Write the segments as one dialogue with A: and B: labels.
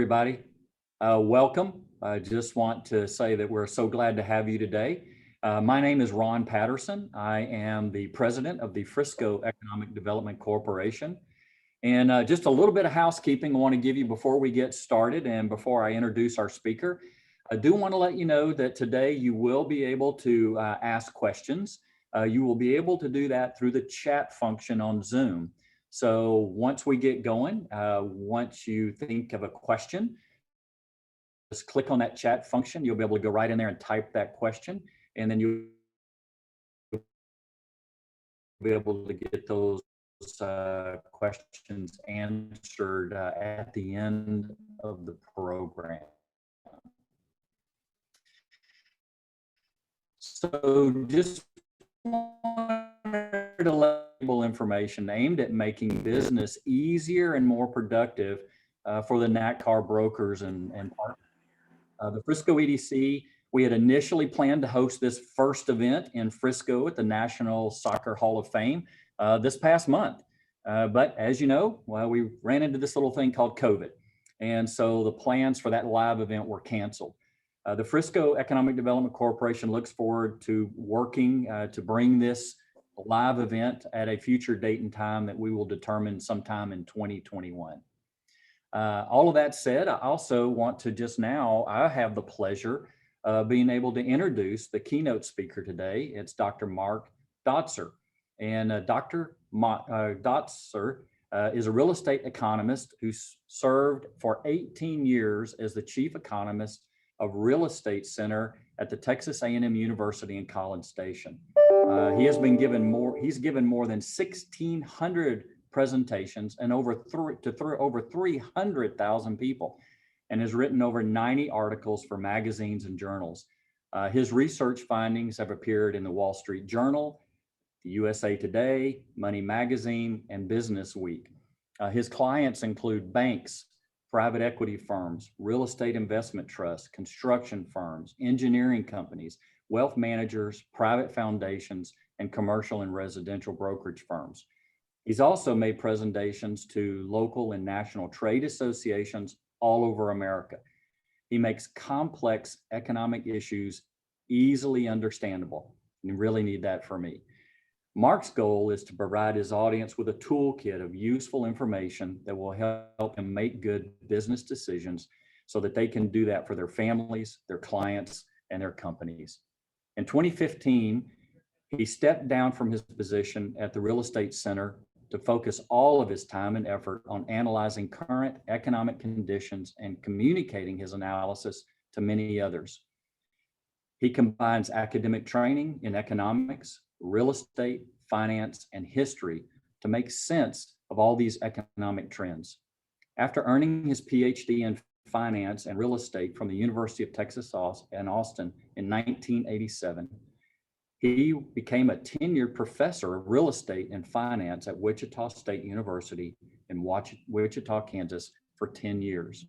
A: Everybody. Welcome. I just want to say that we're so glad to have you today. My name is Ron Patterson. I am the president of the Frisco Economic Development Corporation. And just a little bit of housekeeping I want to give you before we get started and before I introduce our speaker. I do want to let you know that today you will be able to ask questions. You will be able to do that through the chat function on Zoom. So once we get going, once you think of a question, just click on that chat function. You'll be able to go right in there and type that question, and then you'll be able to get those questions answered at the end of the program. So just wanted to label information aimed at making business easier and more productive for the NTCAR brokers and partners. The Frisco EDC, we had initially planned to host this first event in Frisco at the National Soccer Hall of Fame this past month. But as you know, well, we ran into this little thing called COVID. And so the plans for that live event were canceled. The Frisco Economic Development Corporation looks forward to working to bring this live event at a future date and time that we will determine sometime in 2021. All of that said, I also want to I have the pleasure of being able to introduce the keynote speaker today. It's Dr. Mark Dotzour. And Dr. Dotzour is a real estate economist who served for 18 years as the chief economist of Real Estate Center at the Texas A&M University in College Station. He's given more than 1,600 presentations and over 300,000 people, and has written over 90 articles for magazines and journals. His research findings have appeared in the Wall Street Journal, the USA Today, Money Magazine, and Business Week. His clients include banks, private equity firms, real estate investment trusts, construction firms, engineering companies, wealth managers, private foundations, and commercial and residential brokerage firms. He's also made presentations to local and national trade associations all over America. He makes complex economic issues easily understandable. You really need that for me. Mark's goal is to provide his audience with a toolkit of useful information that will help them make good business decisions so that they can do that for their families, their clients, and their companies. In 2015, he stepped down from his position at the Real Estate Center to focus all of his time and effort on analyzing current economic conditions and communicating his analysis to many others. He combines academic training in economics, real estate, finance, and history to make sense of all these economic trends. After earning his PhD in finance and real estate from the University of Texas in Austin in 1987, he became a tenured professor of real estate and finance at Wichita State University in Wichita, Kansas for 10 years.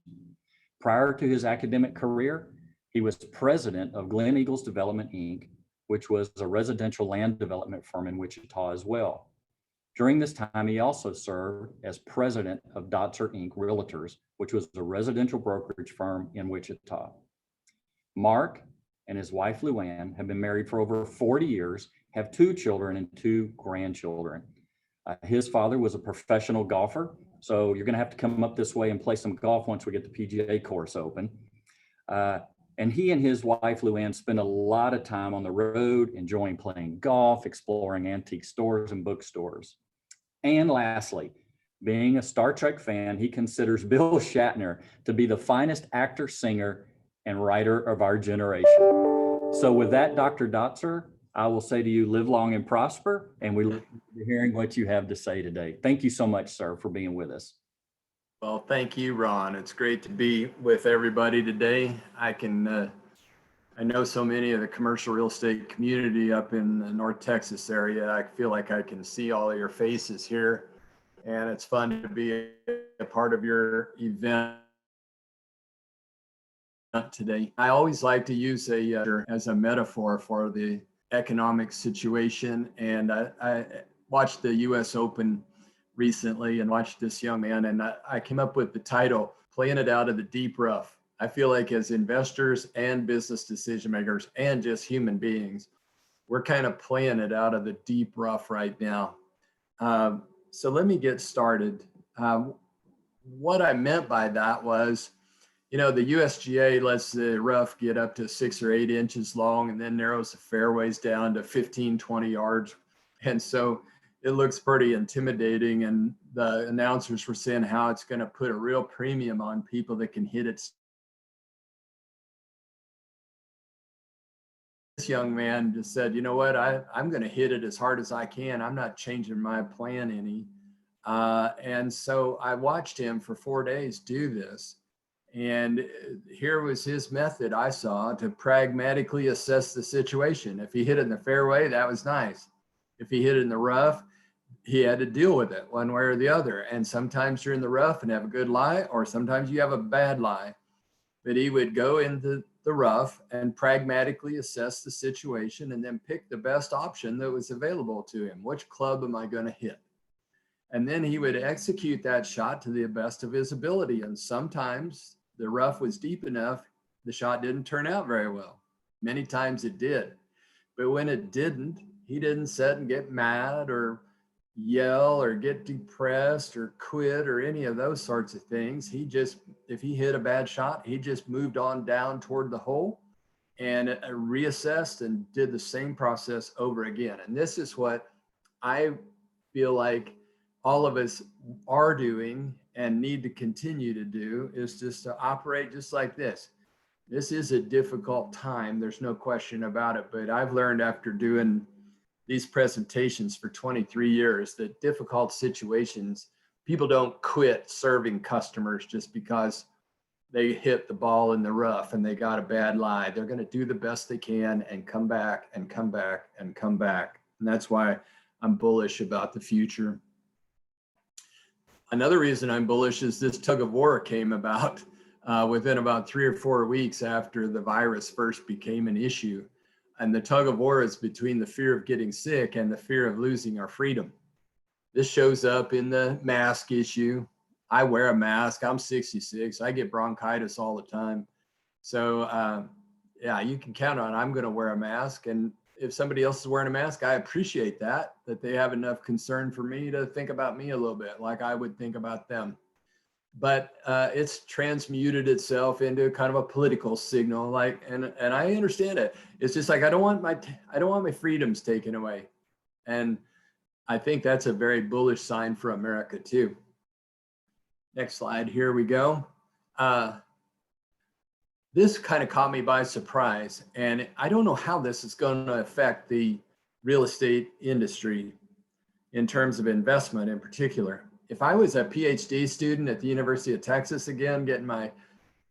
A: Prior to his academic career, he was president of Glen Eagles Development, Inc., which was a residential land development firm in Wichita as well. During this time, he also served as president of Dotzour, Inc. Realtors, which was a residential brokerage firm in Wichita. Mark and his wife, Luann, have been married for over 40 years, have 2 children and 2 grandchildren. His father was a professional golfer, so you're gonna have to come up this way and play some golf once we get the PGA course open. And he and his wife, Luann, spend a lot of time on the road, enjoying playing golf, exploring antique stores and bookstores. And lastly, being a Star Trek fan, he considers Bill Shatner to be the finest actor, singer, and writer of our generation. So with that, Dr. Dotzour, I will say to you, live long and prosper, and we look forward to hearing what you have to say today. Thank you so much, sir, for being with us.
B: Well, thank you, Ron. It's great to be with everybody today. I know so many of the commercial real estate community up in the North Texas area. I feel like I can see all of your faces here, and it's fun to be a part of your event today. I always like to use as a metaphor for the economic situation, and I watched the U.S. Open recently and watched this young man, and I came up with the title, playing it out of the deep rough. I feel like as investors and business decision makers and just human beings, we're kind of playing it out of the deep rough right now. So let me get started. What I meant by that was, the USGA lets the rough get up to 6 or 8 inches long and then narrows the fairways down to 15, 20 yards. And so it looks pretty intimidating. And the announcers were saying how it's going to put a real premium on people that can hit it. This young man just said, you know what, I'm going to hit it as hard as I can. I'm not changing my plan any. And so I watched him for 4 days do this. And here was his method I saw to pragmatically assess the situation. If he hit it in the fairway, that was nice. If he hit it in the rough, he had to deal with it one way or the other. And sometimes you're in the rough and have a good lie, or sometimes you have a bad lie. But he would go into the rough and pragmatically assess the situation and then pick the best option that was available to him. Which club am I going to hit? And then he would execute that shot to the best of his ability. And sometimes the rough was deep enough, the shot didn't turn out very well. Many times it did. But when it didn't, he didn't sit and get mad or yell or get depressed or quit or any of those sorts of things. He just, if he hit a bad shot, he just moved on down toward the hole and reassessed and did the same process over again. And this is what I feel like all of us are doing and need to continue to do, is just to operate just like this. This is a difficult time. There's no question about it. But I've learned after doing these presentations for 23 years that difficult situations, people don't quit serving customers just because they hit the ball in the rough and they got a bad lie. They're going to do the best they can and come back and come back and come back. And that's why I'm bullish about the future. Another reason I'm bullish is this tug of war came about within about 3 or 4 weeks after the virus first became an issue. And the tug of war is between the fear of getting sick and the fear of losing our freedom. This shows up in the mask issue. I wear a mask. I'm 66. I get bronchitis all the time. So yeah, you can count on I'm going to wear a mask. And if somebody else is wearing a mask, I appreciate that they have enough concern for me to think about me a little bit like I would think about them. But it's transmuted itself into kind of a political signal, like, and I understand it. It's just like I don't want my freedoms taken away, and I think that's a very bullish sign for America too. Next slide. Here we go. This kind of caught me by surprise, and I don't know how this is going to affect the real estate industry in terms of investment in particular. If I was a PhD student at the University of Texas, again, getting my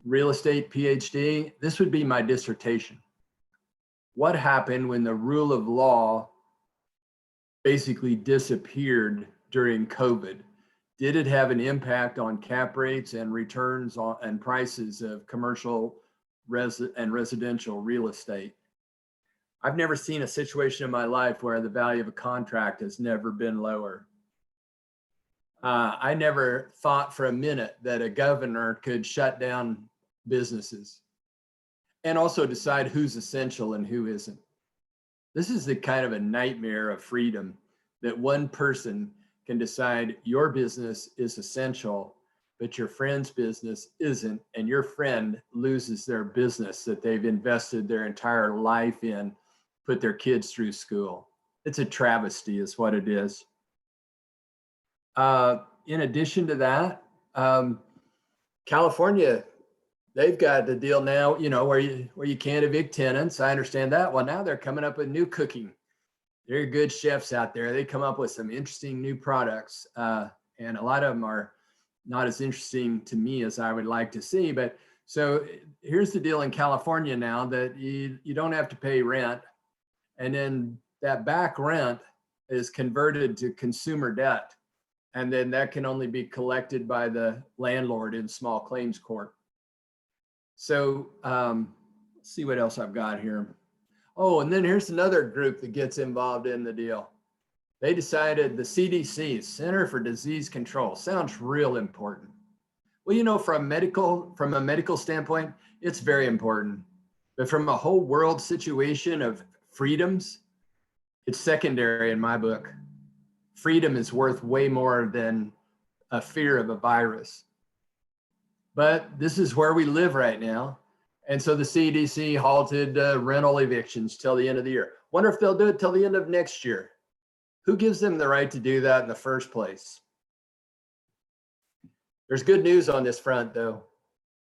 B: real estate PhD, this would be my dissertation. What happened when the rule of law basically disappeared during COVID? Did it have an impact on cap rates and returns on and prices of commercial and residential real estate? I've never seen a situation in my life where the value of a contract has never been lower. I never thought for a minute that a governor could shut down businesses and also decide who's essential and who isn't. This is the kind of a nightmare of freedom, that one person can decide your business is essential, but your friend's business isn't, and your friend loses their business that they've invested their entire life in, put their kids through school. It's a travesty is what it is. In addition to that, California, they've got the deal now, where you can't evict tenants. I understand that. Well, now they're coming up with new cooking. There are good chefs out there. They come up with some interesting new products, and a lot of them are not as interesting to me as I would like to see. But so here's the deal in California now, that you don't have to pay rent, and then that back rent is converted to consumer debt. And then that can only be collected by the landlord in small claims court. So let's see what else I've got here. Oh, and then here's another group that gets involved in the deal. They decided, the CDC, Center for Disease Control, sounds real important. Well, from a medical standpoint, it's very important. But from a whole world situation of freedoms, it's secondary in my book. Freedom is worth way more than a fear of a virus. But this is where we live right now. And so the CDC halted rental evictions till the end of the year. Wonder if they'll do it till the end of next year. Who gives them the right to do that in the first place? There's good news on this front, though.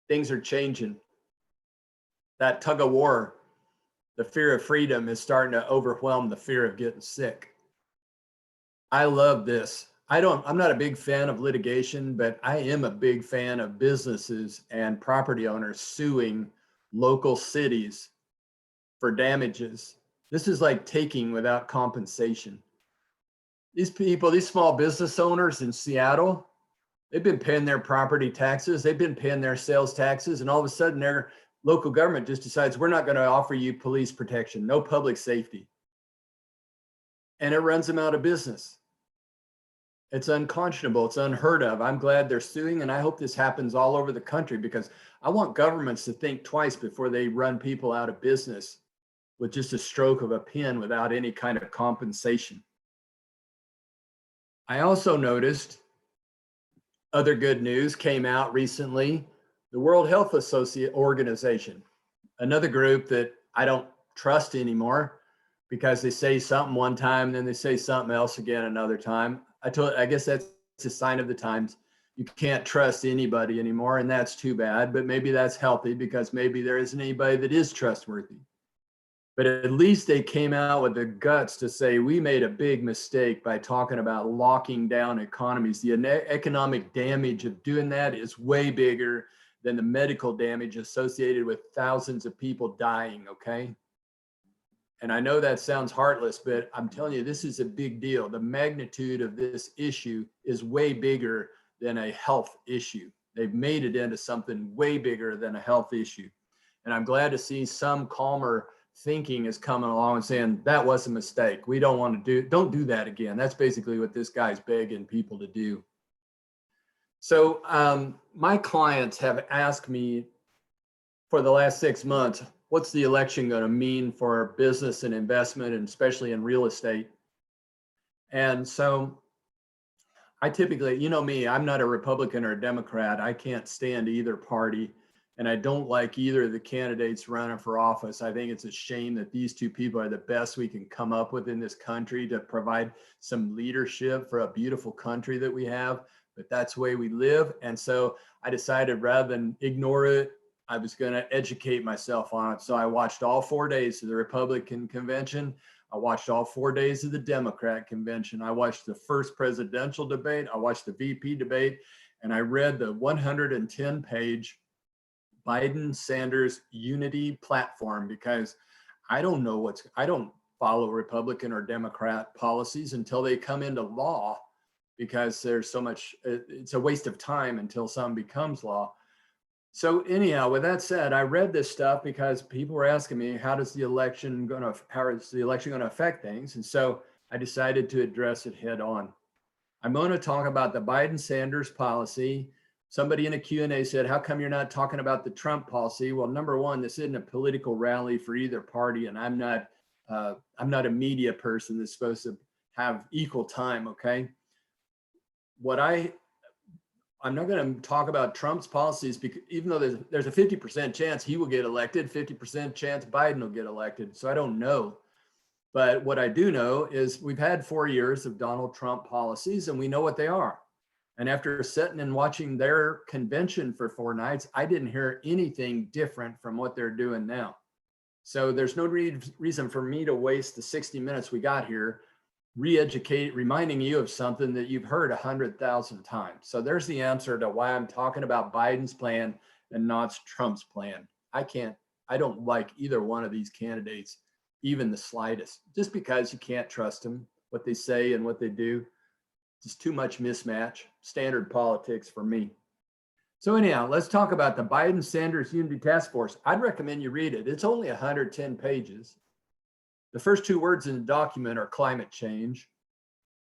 B: Things are changing. That tug of war, the fear of freedom, is starting to overwhelm the fear of getting sick. I love this. I'm not a big fan of litigation, but I am a big fan of businesses and property owners suing local cities for damages. This is like taking without compensation. These people, these small business owners in Seattle, they've been paying their property taxes, they've been paying their sales taxes, and all of a sudden their local government just decides we're not going to offer you police protection, no public safety. And it runs them out of business. It's unconscionable. It's unheard of. I'm glad they're suing, and I hope this happens all over the country because I want governments to think twice before they run people out of business with just a stroke of a pen without any kind of compensation. I also noticed other good news came out recently. The World Health Organization, another group that I don't trust anymore because they say something one time, then they say something else again another time. I guess that's a sign of the times. You can't trust anybody anymore, and that's too bad, but maybe that's healthy because maybe there isn't anybody that is trustworthy. But at least they came out with the guts to say we made a big mistake by talking about locking down economies. The economic damage of doing that is way bigger than the medical damage associated with thousands of people dying, okay? And I know that sounds heartless, but I'm telling you, this is a big deal. The magnitude of this issue is way bigger than a health issue. They've made it into something way bigger than a health issue. And I'm glad to see some calmer thinking is coming along and saying that was a mistake. We don't do that again. That's basically what this guy's begging people to do. So my clients have asked me for the last 6 months, what's the election going to mean for business and investment, and especially in real estate? And so I typically, you know me, I'm not a Republican or a Democrat. I can't stand either party. And I don't like either of the candidates running for office. I think it's a shame that these two people are the best we can come up with in this country to provide some leadership for a beautiful country that we have. But that's the way we live. And so I decided rather than ignore it, I was going to educate myself on it. So I watched all 4 days of the Republican convention. I watched all 4 days of the Democrat convention. I watched the first presidential debate. I watched the VP debate, and I read the 110-page Biden-Sanders unity platform because I don't follow Republican or Democrat policies until they come into law because there's so much, it's a waste of time until some becomes law. So anyhow, with that said, I read this stuff because people were asking me, how is the election going to affect things? And so I decided to address it head on. I'm going to talk about the Biden-Sanders policy. Somebody in a Q&A said, how come you're not talking about the Trump policy? Well, number one, this isn't a political rally for either party, and I'm not a media person that's supposed to have equal time, okay? I'm not going to talk about Trump's policies because even though there's a 50% chance he will get elected, 50% chance Biden will get elected. So I don't know. But what I do know is we've had 4 years of Donald Trump policies and we know what they are. And after sitting and watching their convention for 4 nights, I didn't hear anything different from what they're doing now. So there's no reason for me to waste the 60 minutes we got here reminding you of something that you've heard 100,000 times. So there's the answer to why I'm talking about Biden's plan and not Trump's plan. I don't like either one of these candidates, even the slightest, just because you can't trust them, what they say and what they do. Just too much mismatch, standard politics for me. So anyhow, let's talk about the Biden-Sanders Unity Task Force. I'd recommend you read it. It's only 110 pages. The first 2 words in the document are climate change.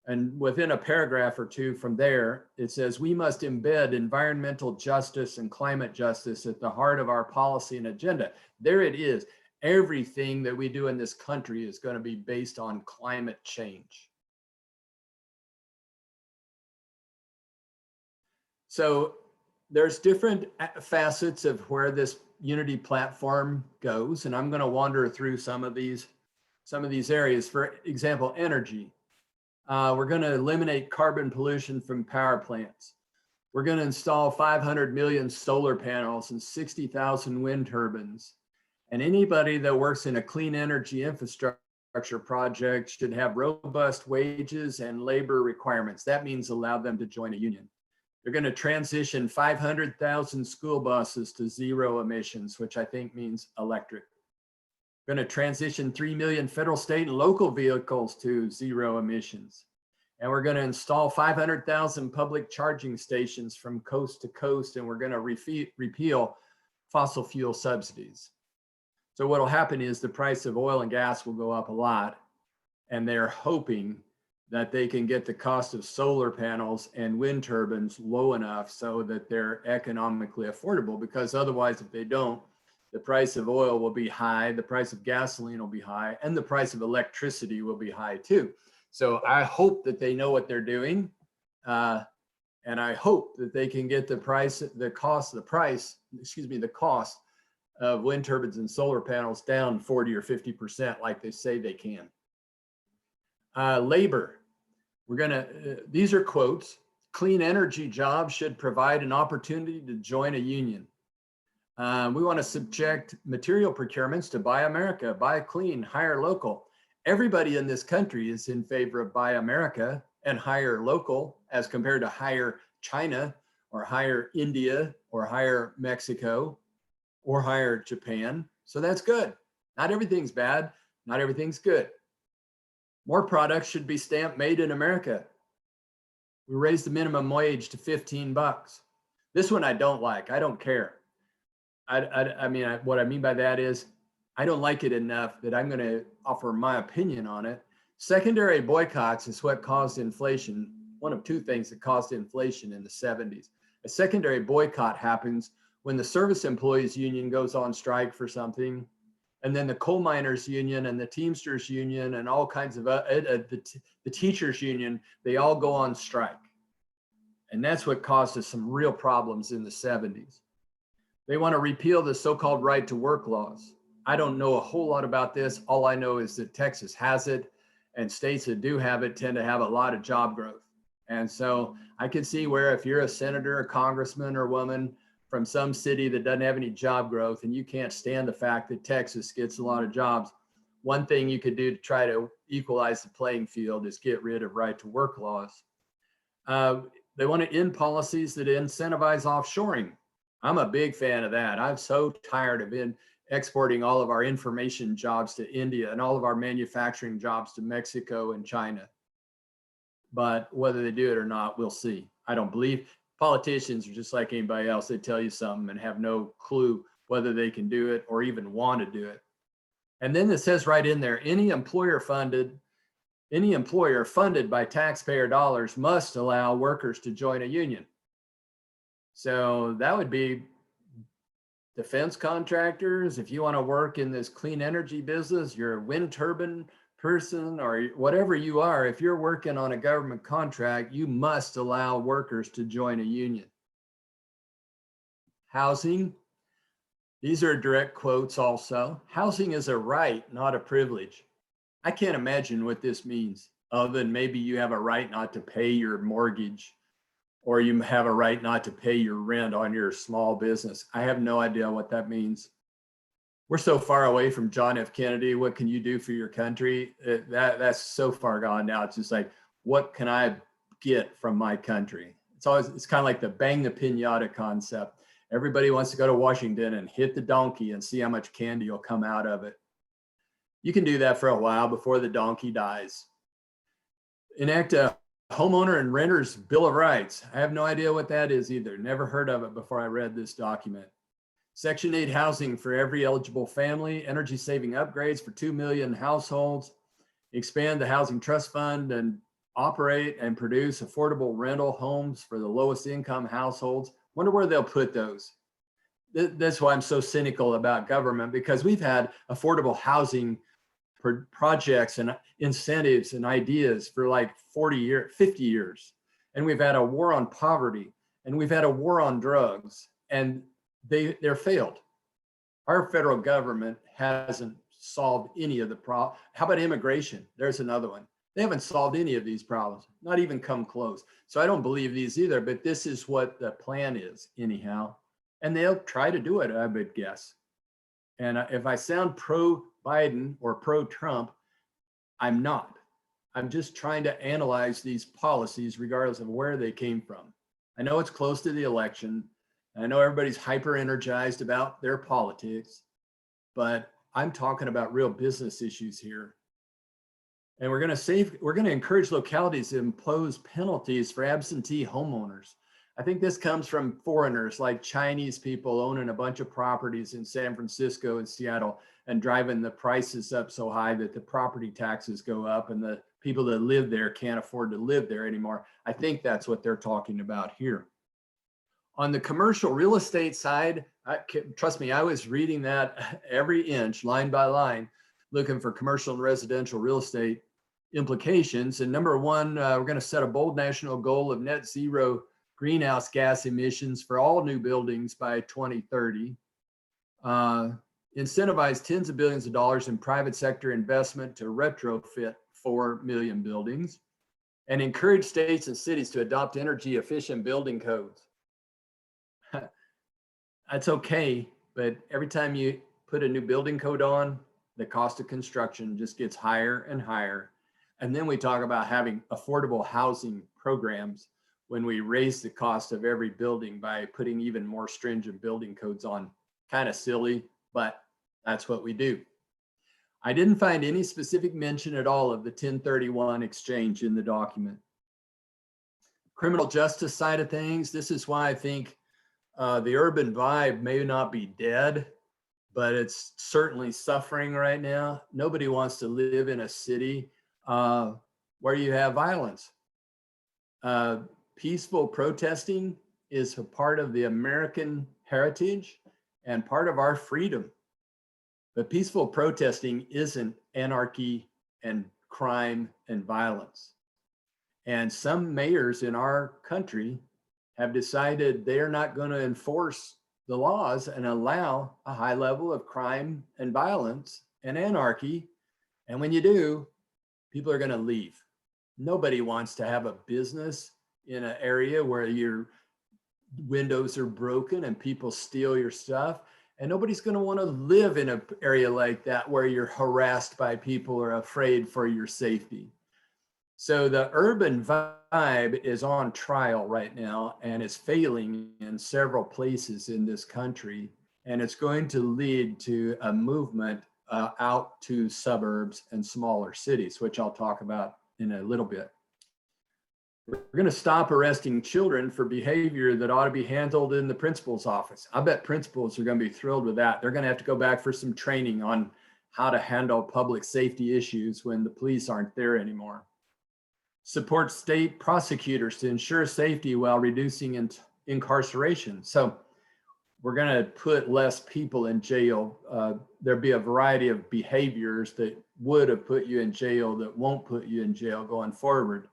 B: And within a paragraph or two from there, it says, we must embed environmental justice and climate justice at the heart of our policy and agenda. There it is. Everything that we do in this country is going to be based on climate change. So there's different facets of where this Unity platform goes, and I'm going to wander through some of these areas. For example, energy. We're going to eliminate carbon pollution from power plants. We're going to install 500 million solar panels and 60,000 wind turbines. And anybody that works in a clean energy infrastructure project should have robust wages and labor requirements. That means allow them to join a union. They're going to transition 500,000 school buses to zero emissions, which I think means electric. We're going to transition 3 million federal, state, and local vehicles to zero emissions. And we're going to install 500,000 public charging stations from coast to coast, and we're going to repeal fossil fuel subsidies. So what will happen is the price of oil and gas will go up a lot, and they're hoping that they can get the cost of solar panels and wind turbines low enough so that they're economically affordable, because otherwise, if they don't, the price of oil will be high, the price of gasoline will be high, and the price of electricity will be high too. So I hope that they know what they're doing. And I hope that they can get the cost of wind turbines and solar panels down 40 or 50% like they say they can. Labor. These are quotes. Clean energy jobs should provide an opportunity to join a union. We want to subject material procurements to Buy America, Buy Clean, Hire Local. Everybody in this country is in favor of Buy America and Hire Local as compared to Hire China or Hire India or Hire Mexico or Hire Japan. So that's good. Not everything's bad. Not everything's good. More products should be stamped made in America. We raised the minimum wage to $15. This one I don't like. I don't care. What I mean by that is I don't like it enough that I'm going to offer my opinion on it. Secondary boycotts is what caused inflation. One of two things that caused inflation in the 70s. A secondary boycott happens when the service employees union goes on strike for something, and then the coal miners union and the Teamsters union and all kinds of the teachers union, they all go on strike. And that's what caused us some real problems in the 70s. They want to repeal the so-called right to work laws. I don't know a whole lot about this. All I know is that Texas has it, and states that do have it tend to have a lot of job growth. And so I can see where if you're a senator, a congressman, or woman from some city that doesn't have any job growth, and you can't stand the fact that Texas gets a lot of jobs, one thing you could do to try to equalize the playing field is get rid of right to work laws. They want to end policies that incentivize offshoring. I'm a big fan of that. I'm so tired of exporting all of our information jobs to India and all of our manufacturing jobs to Mexico and China. But whether they do it or not, we'll see. I don't believe politicians are just like anybody else. They tell you something and have no clue whether they can do it or even want to do it. And then it says right in there, any employer funded by taxpayer dollars must allow workers to join a union. So that would be defense contractors. If you want to work in this clean energy business, you're a wind turbine person or whatever you are, if you're working on a government contract, you must allow workers to join a union. Housing. These are direct quotes also. Housing is a right, not a privilege. I can't imagine what this means, other than maybe you have a right not to pay your mortgage, or you have a right not to pay your rent on your small business. I have no idea what that means. We're so far away from John F. Kennedy. What can you do for your country? That's so far gone now. It's just like, what can I get from my country? It's kind of like the bang the piñata concept. Everybody wants to go to Washington and hit the donkey and see how much candy will come out of it. You can do that for a while before the donkey dies. Enact a homeowner and renters Bill of Rights. I have no idea what that is either. Never heard of it before I read this document. Section 8 housing for every eligible family, energy saving upgrades for 2 million households, expand the housing trust fund and operate and produce affordable rental homes for the lowest income households. Wonder where they'll put those. That's why I'm so cynical about government, because we've had affordable housing projects and incentives and ideas for like 40 years, 50 years. And we've had a war on poverty, and we've had a war on drugs, and they're failed. Our federal government hasn't solved any of the problems. How about immigration? There's another one. They haven't solved any of these problems, not even come close. So I don't believe these either, but this is what the plan is anyhow. And they'll try to do it, I would guess. And if I sound pro-Biden or pro-Trump, I'm not. I'm just trying to analyze these policies regardless of where they came from. I know it's close to the election. I know everybody's hyper energized about their politics, but I'm talking about real business issues here. And we're going to encourage localities to impose penalties for absentee homeowners. I think this comes from foreigners like Chinese people owning a bunch of properties in San Francisco and Seattle and driving the prices up so high that the property taxes go up and the people that live there can't afford to live there anymore. I think that's what they're talking about here. On the commercial real estate side, trust me, I was reading that every inch, line by line, looking for commercial and residential real estate implications. And number one, we're going to set a bold national goal of net zero greenhouse gas emissions for all new buildings by 2030. Incentivize tens of billions of dollars in private sector investment to retrofit 4 million buildings, and encourage states and cities to adopt energy efficient building codes. That's okay, but every time you put a new building code on, the cost of construction just gets higher and higher. And then we talk about having affordable housing programs when we raise the cost of every building by putting even more stringent building codes on. Kind of silly, but that's what we do. I didn't find any specific mention at all of the 1031 exchange in the document. Criminal justice side of things, this is why I think the urban vibe may not be dead, but it's certainly suffering right now. Nobody wants to live in a city where you have violence. Peaceful protesting is a part of the American heritage and part of our freedom. But peaceful protesting isn't anarchy and crime and violence. And some mayors in our country have decided they're not going to enforce the laws and allow a high level of crime and violence and anarchy. And when you do, people are going to leave. Nobody wants to have a business in an area where your windows are broken and people steal your stuff. And nobody's going to want to live in an area like that where you're harassed by people or afraid for your safety. So the urban vibe is on trial right now and is failing in several places in this country. And it's going to lead to a movement out to suburbs and smaller cities, which I'll talk about in a little bit. We're going to stop arresting children for behavior that ought to be handled in the principal's office. I bet principals are going to be thrilled with that. They're going to have to go back for some training on how to handle public safety issues when the police aren't there anymore. Support state prosecutors to ensure safety while reducing incarceration. So we're going to put less people in jail. There'll be a variety of behaviors that would have put you in jail that won't put you in jail going forward.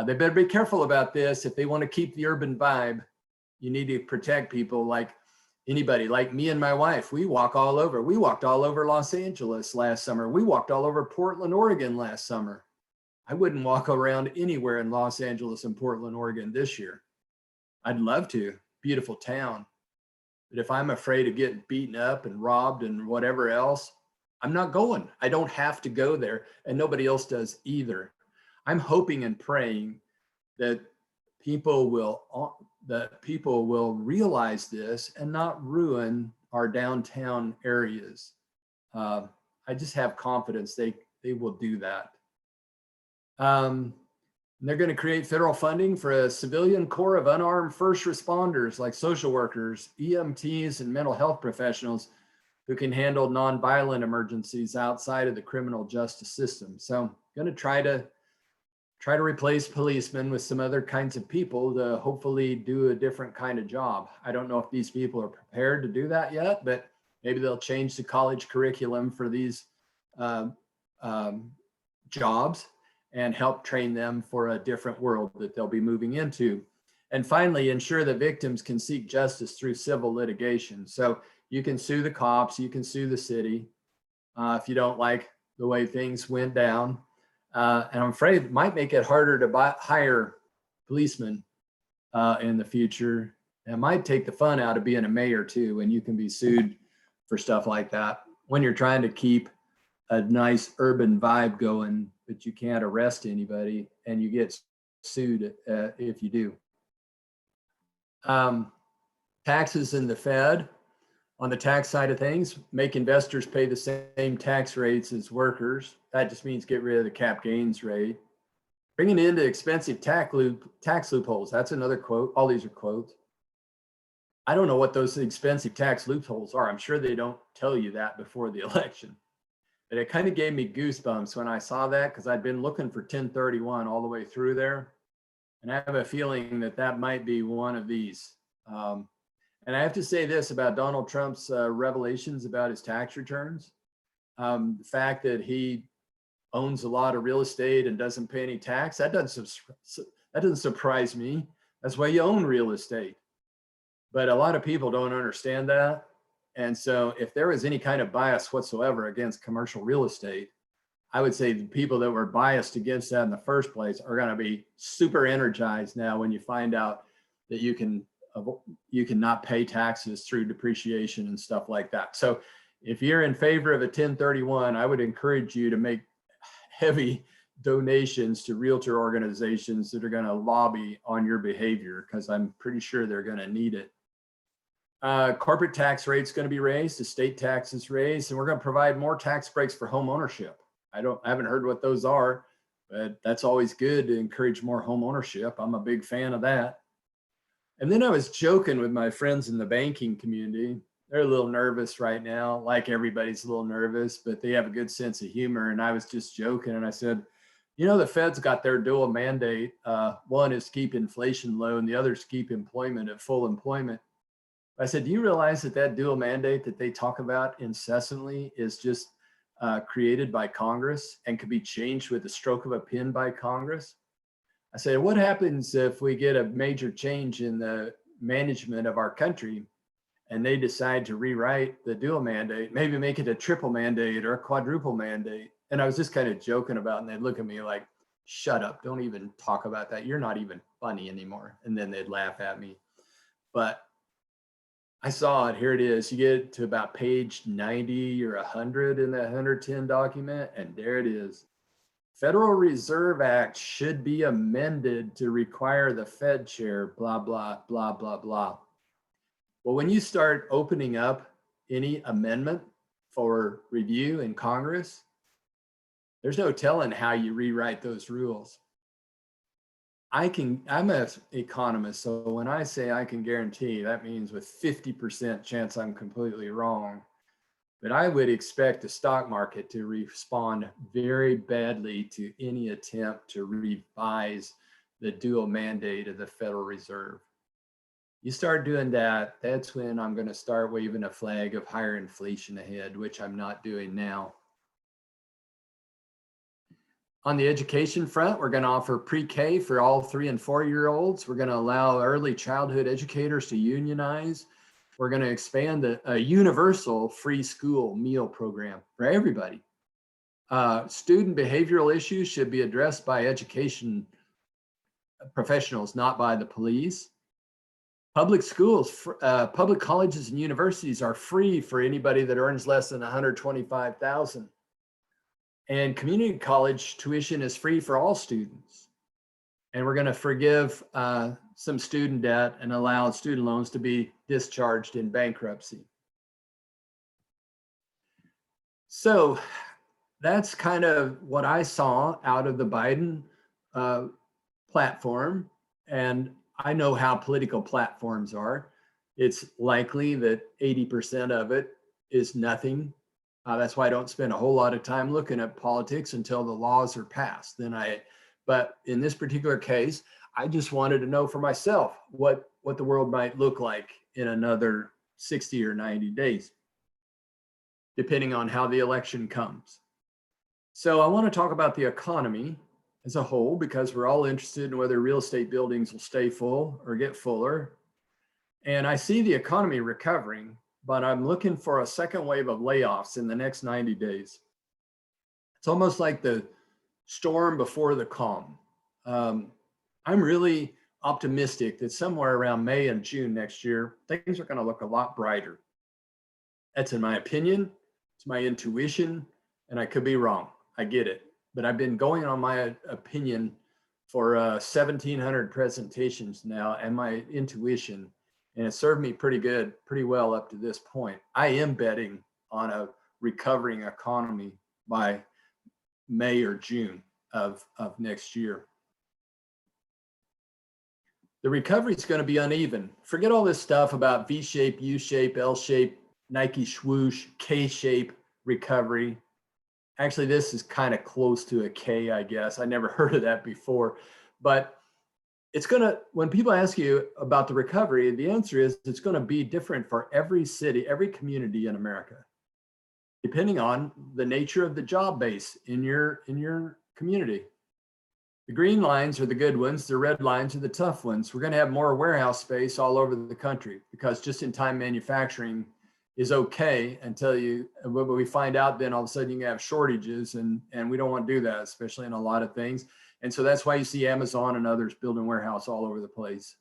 B: They better be careful about this. If they want to keep the urban vibe, you need to protect people like anybody, like me and my wife. We walk all over. We walked all over Los Angeles last summer. We walked all over Portland, Oregon last summer. I wouldn't walk around anywhere in Los Angeles and Portland, Oregon this year. I'd love to, beautiful town. But if I'm afraid of getting beaten up and robbed and whatever else, I'm not going. I don't have to go there, and nobody else does either. I'm hoping and praying that people will realize this and not ruin our downtown areas. I just have confidence they will do that. They're going to create federal funding for a civilian corps of unarmed first responders like social workers, EMTs, and mental health professionals who can handle nonviolent emergencies outside of the criminal justice system. So I'm going to try to try to replace policemen with some other kinds of people to hopefully do a different kind of job. I don't know if these people are prepared to do that yet, but maybe they'll change the college curriculum for these uh, jobs and help train them for a different world that they'll be moving into. And finally, ensure that victims can seek justice through civil litigation. So you can sue the cops, you can sue the city if you don't like the way things went down. And I'm afraid it might make it harder to hire policemen in the future. It might take the fun out of being a mayor too, when you can be sued for stuff like that. When you're trying to keep a nice urban vibe going, but you can't arrest anybody and you get sued if you do. Taxes in the Fed. On the tax side of things, make investors pay the same tax rates as workers. That just means get rid of the cap gains rate. Bring an end to expensive tax loopholes. That's another quote. All these are quotes. I don't know what those expensive tax loopholes are. I'm sure they don't tell you that before the election. But it kind of gave me goosebumps when I saw that, because I'd been looking for 1031 all the way through there. And I have a feeling that that might be one of these. And I have to say this about Donald Trump's revelations about his tax returns. The fact that he owns a lot of real estate and doesn't pay any tax, that doesn't surprise me. That's why you own real estate. But a lot of people don't understand that. And so if there was any kind of bias whatsoever against commercial real estate, I would say the people that were biased against that in the first place are going to be super energized now when you find out that you can not pay taxes through depreciation and stuff like that. So if you're in favor of a 1031, I would encourage you to make heavy donations to realtor organizations that are going to lobby on your behavior, because I'm pretty sure they're going to need it. Corporate tax rate's going to be raised, estate taxes raised, and we're going to provide more tax breaks for home ownership. I haven't heard what those are, but that's always good to encourage more home ownership. I'm a big fan of that. And then I was joking with my friends in the banking community. They're a little nervous right now, like everybody's a little nervous, but they have a good sense of humor. And I was just joking. And I said, you know, the Fed's got their dual mandate. One is keep inflation low and the other is keep employment at full employment. I said, do you realize that that dual mandate that they talk about incessantly is just created by Congress and could be changed with the stroke of a pen by Congress? I say, what happens if we get a major change in the management of our country and they decide to rewrite the dual mandate, maybe make it a triple mandate or a quadruple mandate? And I was just kind of joking about it, and they'd look at me like, shut up, don't even talk about that. You're not even funny anymore. And then they'd laugh at me. But I saw it, here it is. You get to about page 90 or 100 in that 110 document, and there it is. Federal Reserve Act should be amended to require the Fed chair, blah, blah, blah, blah, blah. Well, when you start opening up any amendment for review in Congress, there's no telling how you rewrite those rules. I'm an economist, so when I say I can guarantee, that means with 50% chance I'm completely wrong. But I would expect the stock market to respond very badly to any attempt to revise the dual mandate of the Federal Reserve. You start doing that, that's when I'm going to start waving a flag of higher inflation ahead, which I'm not doing now. On the education front, we're going to offer pre-K for all 3 and 4-year-olds. We're going to allow early childhood educators to unionize. We're going to expand a universal free school meal program for everybody. Student behavioral issues should be addressed by education professionals, not by the police. Public schools, public colleges and universities are free for anybody that earns less than $125,000. And community college tuition is free for all students. And we're going to forgive some student debt and allow student loans to be discharged in bankruptcy. So that's kind of what I saw out of the Biden platform. And I know how political platforms are. It's likely that 80% of it is nothing. That's why I don't spend a whole lot of time looking at politics until the laws are passed. Then I But in this particular case, I just wanted to know for myself what the world might look like in another 60 or 90 days, depending on how the election comes. So I want to talk about the economy as a whole, because we're all interested in whether real estate buildings will stay full or get fuller. And I see the economy recovering, but I'm looking for a second wave of layoffs in the next 90 days. It's almost like the storm before the calm. I'm really optimistic that somewhere around May and June next year, things are going to look a lot brighter. That's in my opinion, it's my intuition, and I could be wrong. I get it. But I've been going on my opinion for 1,700 presentations now and my intuition, and it served me pretty well up to this point. I am betting on a recovering economy by May or June of next year. The recovery is going to be uneven. Forget all this stuff about V-shape, U-shape, L-shape, Nike swoosh, K-shape recovery. Actually, this is kind of close to a K, I guess. I never heard of that before. But it's going to, when people ask you about the recovery, the answer is it's going to be different for every city, every community in America, depending on the nature of the job base in your community. The green lines are the good ones. The red lines are the tough ones. We're going to have more warehouse space all over the country because just-in-time manufacturing is okay until we find out then all of a sudden you can have shortages, and we don't want to do that, especially in a lot of things. And so that's why you see Amazon and others building warehouse all over the place.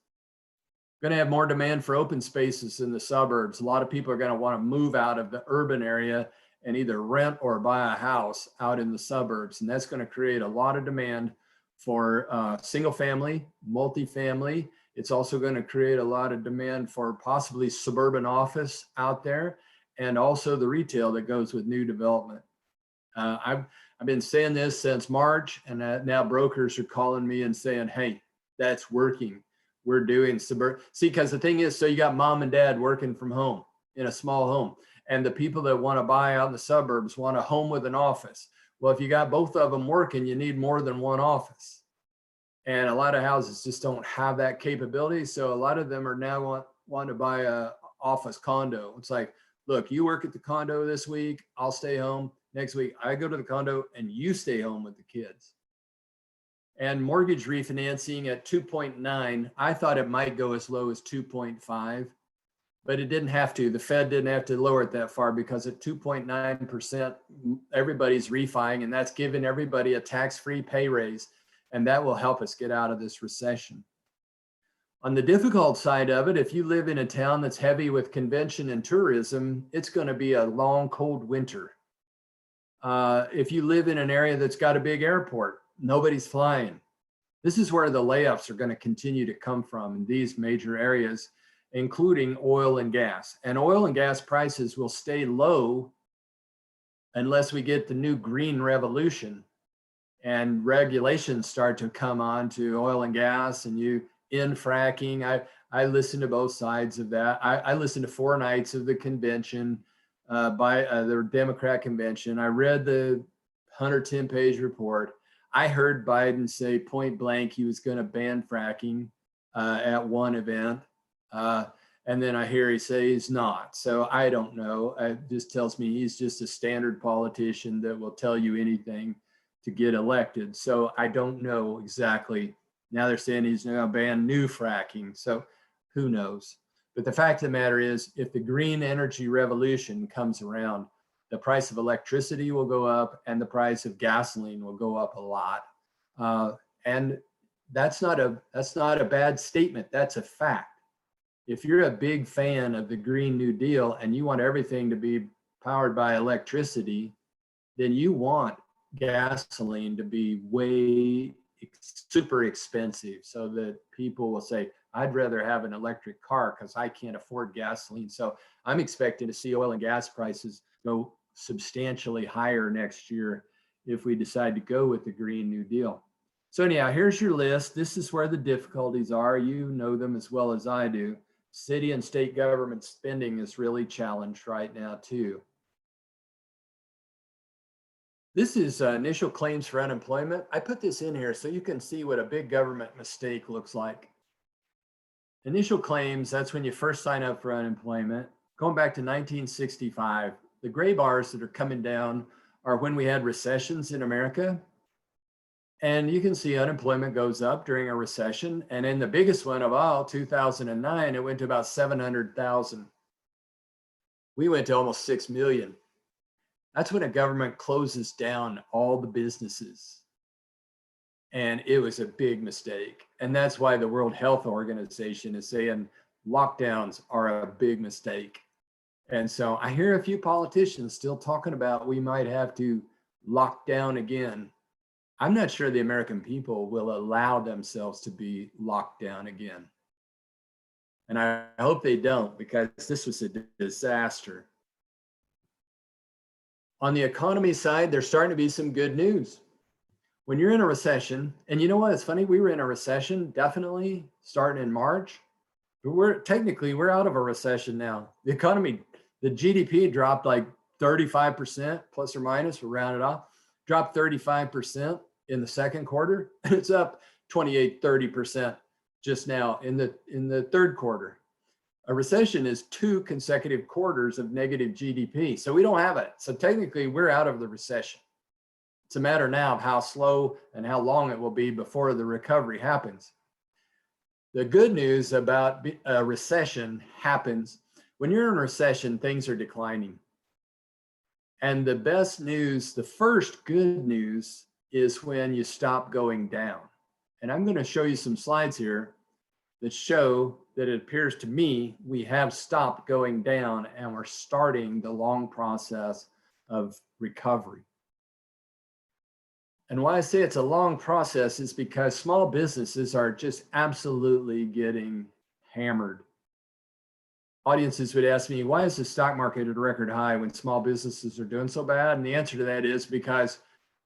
B: We're going to have more demand for open spaces in the suburbs. A lot of people are going to want to move out of the urban area and either rent or buy a house out in the suburbs. And that's going to create a lot of demand for single family, multifamily. It's also going to create a lot of demand for possibly suburban office out there, and also the retail that goes with new development. I've been saying this since March, and now brokers are calling me and saying, hey, that's working. We're doing suburban. See, because the thing is, so you got mom and dad working from home in a small home, and the people that want to buy out in the suburbs want a home with an office. Well, if you got both of them working, you need more than one office. And a lot of houses just don't have that capability. So a lot of them are now want to buy a office condo. It's like, look, you work at the condo this week, I'll stay home. Next week, I go to the condo and you stay home with the kids. And mortgage refinancing at 2.9, I thought it might go as low as 2.5. But it didn't have to. The Fed didn't have to lower it that far, because at 2.9%, everybody's refining, and that's giving everybody a tax-free pay raise, and that will help us get out of this recession. On the difficult side of it, if you live in a town that's heavy with convention and tourism, it's going to be a long, cold winter. If you live in an area that's got a big airport, nobody's flying. This is where the layoffs are going to continue to come from in these major areas, including oil and gas. And oil and gas prices will stay low unless we get the new green revolution and regulations start to come on to oil and gas, and you end fracking. I listened to both sides of that. I listened to 4 nights of the convention by the Democrat convention. I read the 110-page report. I heard Biden say point blank he was going to ban fracking at one event. And then I hear he say he's not. So I don't know. It just tells me he's just a standard politician that will tell you anything to get elected. So I don't know exactly. Now they're saying he's going to ban new fracking. So who knows? But the fact of the matter is, if the green energy revolution comes around, the price of electricity will go up and the price of gasoline will go up a lot. And that's not a bad statement. That's a fact. If you're a big fan of the Green New Deal and you want everything to be powered by electricity, then you want gasoline to be super expensive, so that people will say, I'd rather have an electric car because I can't afford gasoline. So I'm expecting to see oil and gas prices go substantially higher next year if we decide to go with the Green New Deal. So anyhow, here's your list. This is where the difficulties are. You know them as well as I do. City and state government spending is really challenged right now too. This is initial claims for unemployment. I put this in here so you can see what a big government mistake looks like. Initial claims, that's when you first sign up for unemployment. Going back to 1965, the gray bars that are coming down are when we had recessions in America. And you can see unemployment goes up during a recession. And in the biggest one of all, 2009, it went to about 700,000. We went to almost 6 million. That's when a government closes down all the businesses. And it was a big mistake. And that's why the World Health Organization is saying lockdowns are a big mistake. And so I hear a few politicians still talking about we might have to lock down again. I'm not sure the American people will allow themselves to be locked down again. And I hope they don't, because this was a disaster. On the economy side, there's starting to be some good news. When you're in a recession, and you know what, it's funny, we were in a recession definitely starting in March, but we're out of a recession now. The economy, the GDP dropped like 35% plus or minus, we'll round it off, dropped 35% in the second quarter, and it's up 28, 30% just now in the third quarter. A recession is 2 consecutive quarters of negative GDP. So we don't have it. So technically we're out of the recession. It's a matter now of how slow and how long it will be before the recovery happens. The good news about a recession happens when you're in a recession, things are declining. And the best news, the first good news, is when you stop going down. And I'm going to show you some slides here that show that it appears to me we have stopped going down and we're starting the long process of recovery. And why I say it's a long process is because small businesses are just absolutely getting hammered. Audiences would ask me, why is the stock market at a record high when small businesses are doing so bad? And the answer to that is because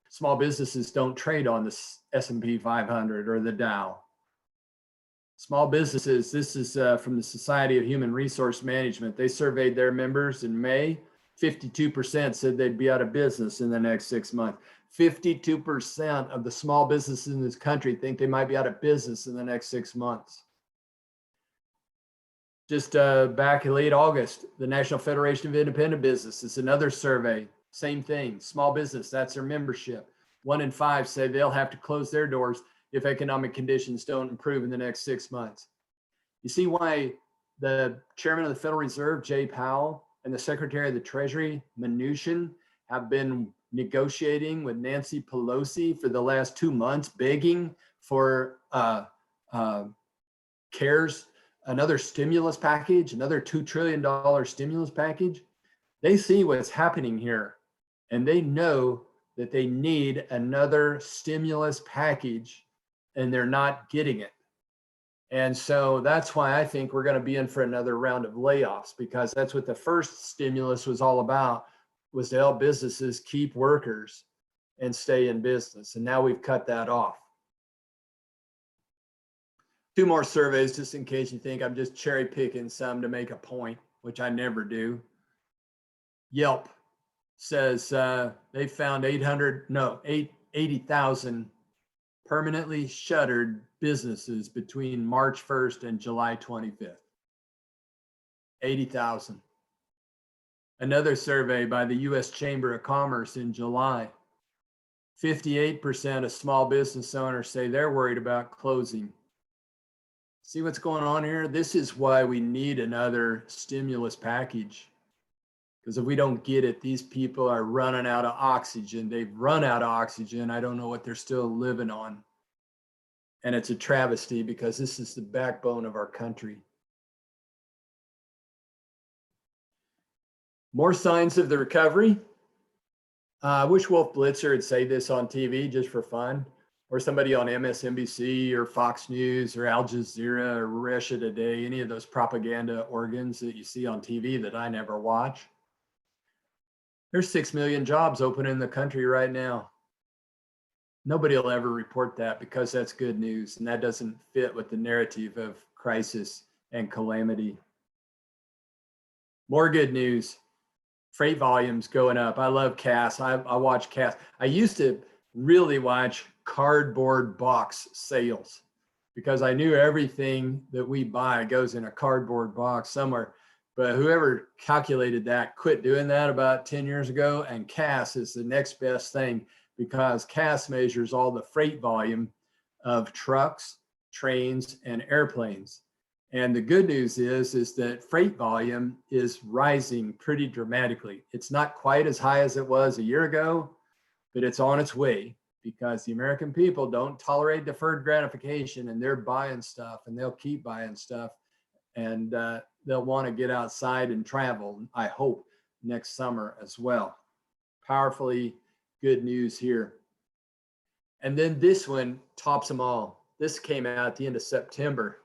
B: small businesses don't trade on the S&P 500 or the Dow. Small businesses, this is from the Society of Human Resource Management. They surveyed their members in May. 52% said they'd be out of business in the next 6 months. 52% of the small businesses in this country think they might be out of business in the next 6 months. Just back in late August, the National Federation of Independent Business, it's another survey, same thing, small business, that's their membership. 1 in 5 say they'll have to close their doors if economic conditions don't improve in the next 6 months. You see why the chairman of the Federal Reserve, Jay Powell, and the Secretary of the Treasury, Mnuchin, have been negotiating with Nancy Pelosi for the last 2 months, begging for CARES, another stimulus package, another $2 trillion stimulus package. They see what's happening here, and they know that they need another stimulus package, and they're not getting it. And so that's why I think we're going to be in for another round of layoffs, because that's what the first stimulus was all about, was to help businesses keep workers and stay in business. And now we've cut that off. 2 more surveys, just in case you think I'm just cherry picking some to make a point, which I never do. Yelp says they found 80,000 permanently shuttered businesses between March 1st and July 25th. 80,000. Another survey by the U.S. Chamber of Commerce in July, 58% of small business owners say they're worried about closing. See what's going on here? This is why we need another stimulus package. Because if we don't get it, these people are running out of oxygen. They've run out of oxygen. I don't know what they're still living on. And it's a travesty, because this is the backbone of our country. More signs of the recovery. I wish Wolf Blitzer would say this on TV just for fun, or somebody on MSNBC or Fox News or Al Jazeera or Russia Today, any of those propaganda organs that you see on TV that I never watch. There's 6 million jobs open in the country right now. Nobody will ever report that, because that's good news, and that doesn't fit with the narrative of crisis and calamity. More good news. freight volumes going up. I love Cass. I watch Cass. I used to really watch cardboard box sales because I knew everything that we buy goes in a cardboard box somewhere. But whoever calculated that quit doing that about 10 years ago. And Cass is the next best thing because Cass measures all the freight volume of trucks, trains, and airplanes. And the good news is that freight volume is rising pretty dramatically. It's not quite as high as it was a year ago, but it's on its way because the American people don't tolerate deferred gratification, and they're buying stuff, and they'll keep buying stuff, and they'll want to get outside and travel, I hope, next summer as well. Powerfully good news here. And then this one tops them all. This came out at the end of September.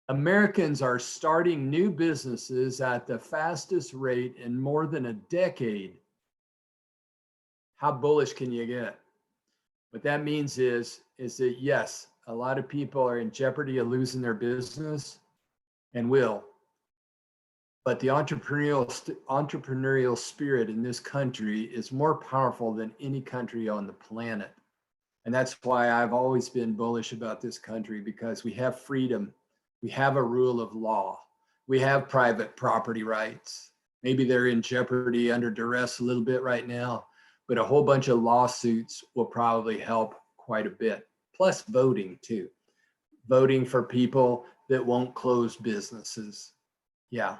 B: Americans are starting new businesses at the fastest rate in more than a decade. How bullish can you get? What that means is that yes, a lot of people are in jeopardy of losing their business and will. But the entrepreneurial spirit in this country is more powerful than any country on the planet. And that's why I've always been bullish about this country, because we have freedom. We have a rule of law. We have private property rights. Maybe they're in jeopardy, under duress a little bit right now, but a whole bunch of lawsuits will probably help quite a bit. Plus voting too. Voting for people that won't close businesses. Yeah.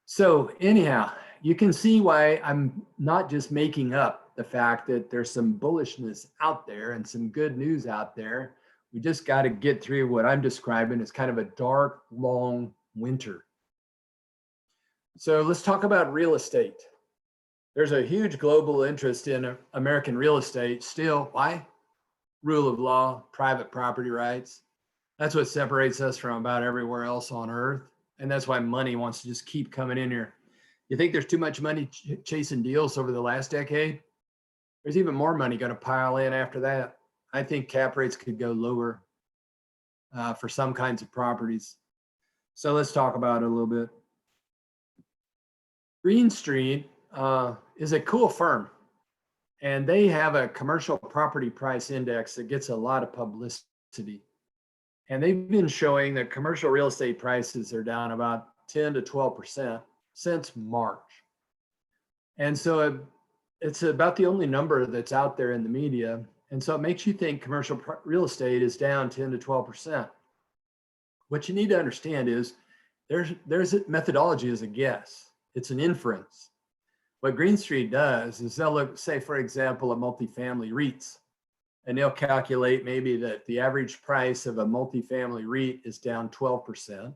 B: So anyhow, you can see why I'm not just making up the fact that there's some bullishness out there and some good news out there. We just got to get through what I'm describing as kind of a dark, long winter. So let's talk about real estate. There's a huge global interest in American real estate still. Why? Rule of law, private property rights. That's what separates us from about everywhere else on earth. And that's why money wants to just keep coming in here. You think there's too much money chasing deals over the last decade? There's even more money going to pile in after that. I think cap rates could go lower for some kinds of properties. So let's talk about it a little bit. Green Street is a cool firm, and they have a commercial property price index that gets a lot of publicity. And they've been showing that commercial real estate prices are down about 10 to 12% since March. And so it's about the only number that's out there in the media. And so it makes you think commercial real estate is down 10 to 12%. What you need to understand is there's a methodology as a guess. It's an inference. What Green Street does is they'll look, say, for example, at multifamily REITs, and they'll calculate maybe that the average price of a multifamily REIT is down 12%.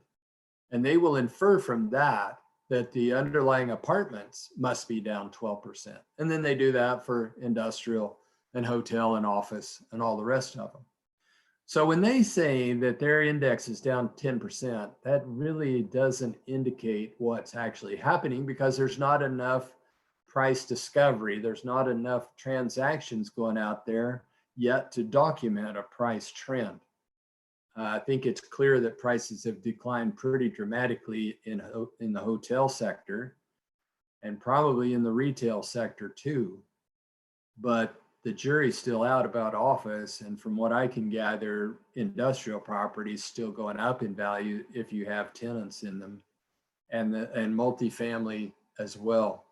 B: And they will infer from that that the underlying apartments must be down 12%. And then they do that for industrial and hotel and office and all the rest of them. So when they say that their index is down 10%, that really doesn't indicate what's actually happening, because there's not enough price discovery. There's not enough transactions going out there yet to document a price trend. I think it's clear that prices have declined pretty dramatically in the hotel sector, and probably in the retail sector too. But the jury's still out about office, and from what I can gather, industrial properties still going up in value if you have tenants in them, and multifamily as well.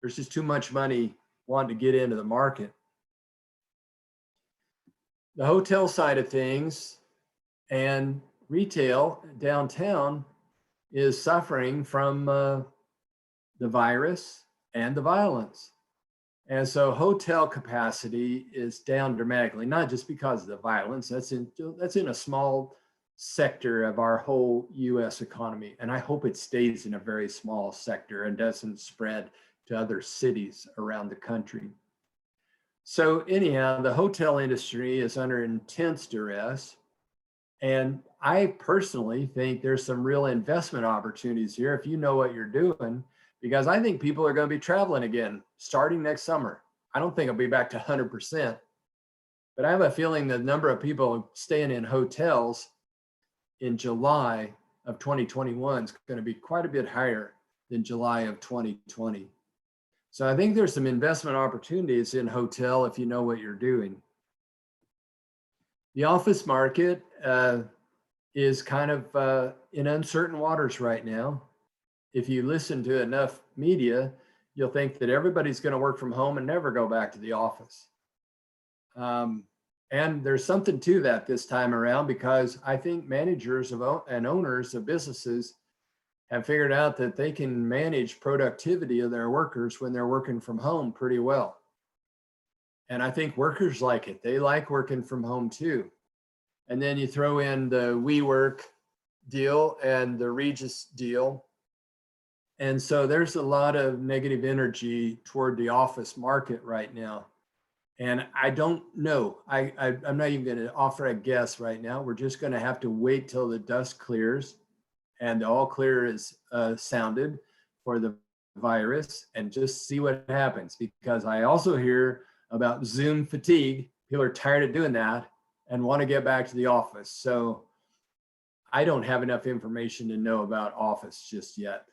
B: There's just too much money wanting to get into the market. The hotel side of things and retail downtown is suffering from the virus and the violence. And so hotel capacity is down dramatically, not just because of the violence. That's in a small sector of our whole US economy. And I hope it stays in a very small sector and doesn't spread to other cities around the country. So anyhow, the hotel industry is under intense duress. And I personally think there's some real investment opportunities here if you know what you're doing, because I think people are going to be traveling again starting next summer. I don't think it'll be back to 100%, but I have a feeling the number of people staying in hotels in July of 2021 is going to be quite a bit higher than July of 2020. So I think there's some investment opportunities in hotel if you know what you're doing. The office market is kind of in uncertain waters right now. If you listen to enough media, you'll think that everybody's going to work from home and never go back to the office. And there's something to that this time around, because I think managers and owners of businesses have figured out that they can manage productivity of their workers when they're working from home pretty well. And I think workers like it. They like working from home too. And then you throw in the WeWork deal and the Regis deal. And so there's a lot of negative energy toward the office market right now. And I don't know. I'm not even going to offer a guess right now. We're just going to have to wait till the dust clears and the all clear is sounded for the virus, and just see what happens. Because I also hear about Zoom fatigue. People are tired of doing that and want to get back to the office. So I don't have enough information to know about office just yet.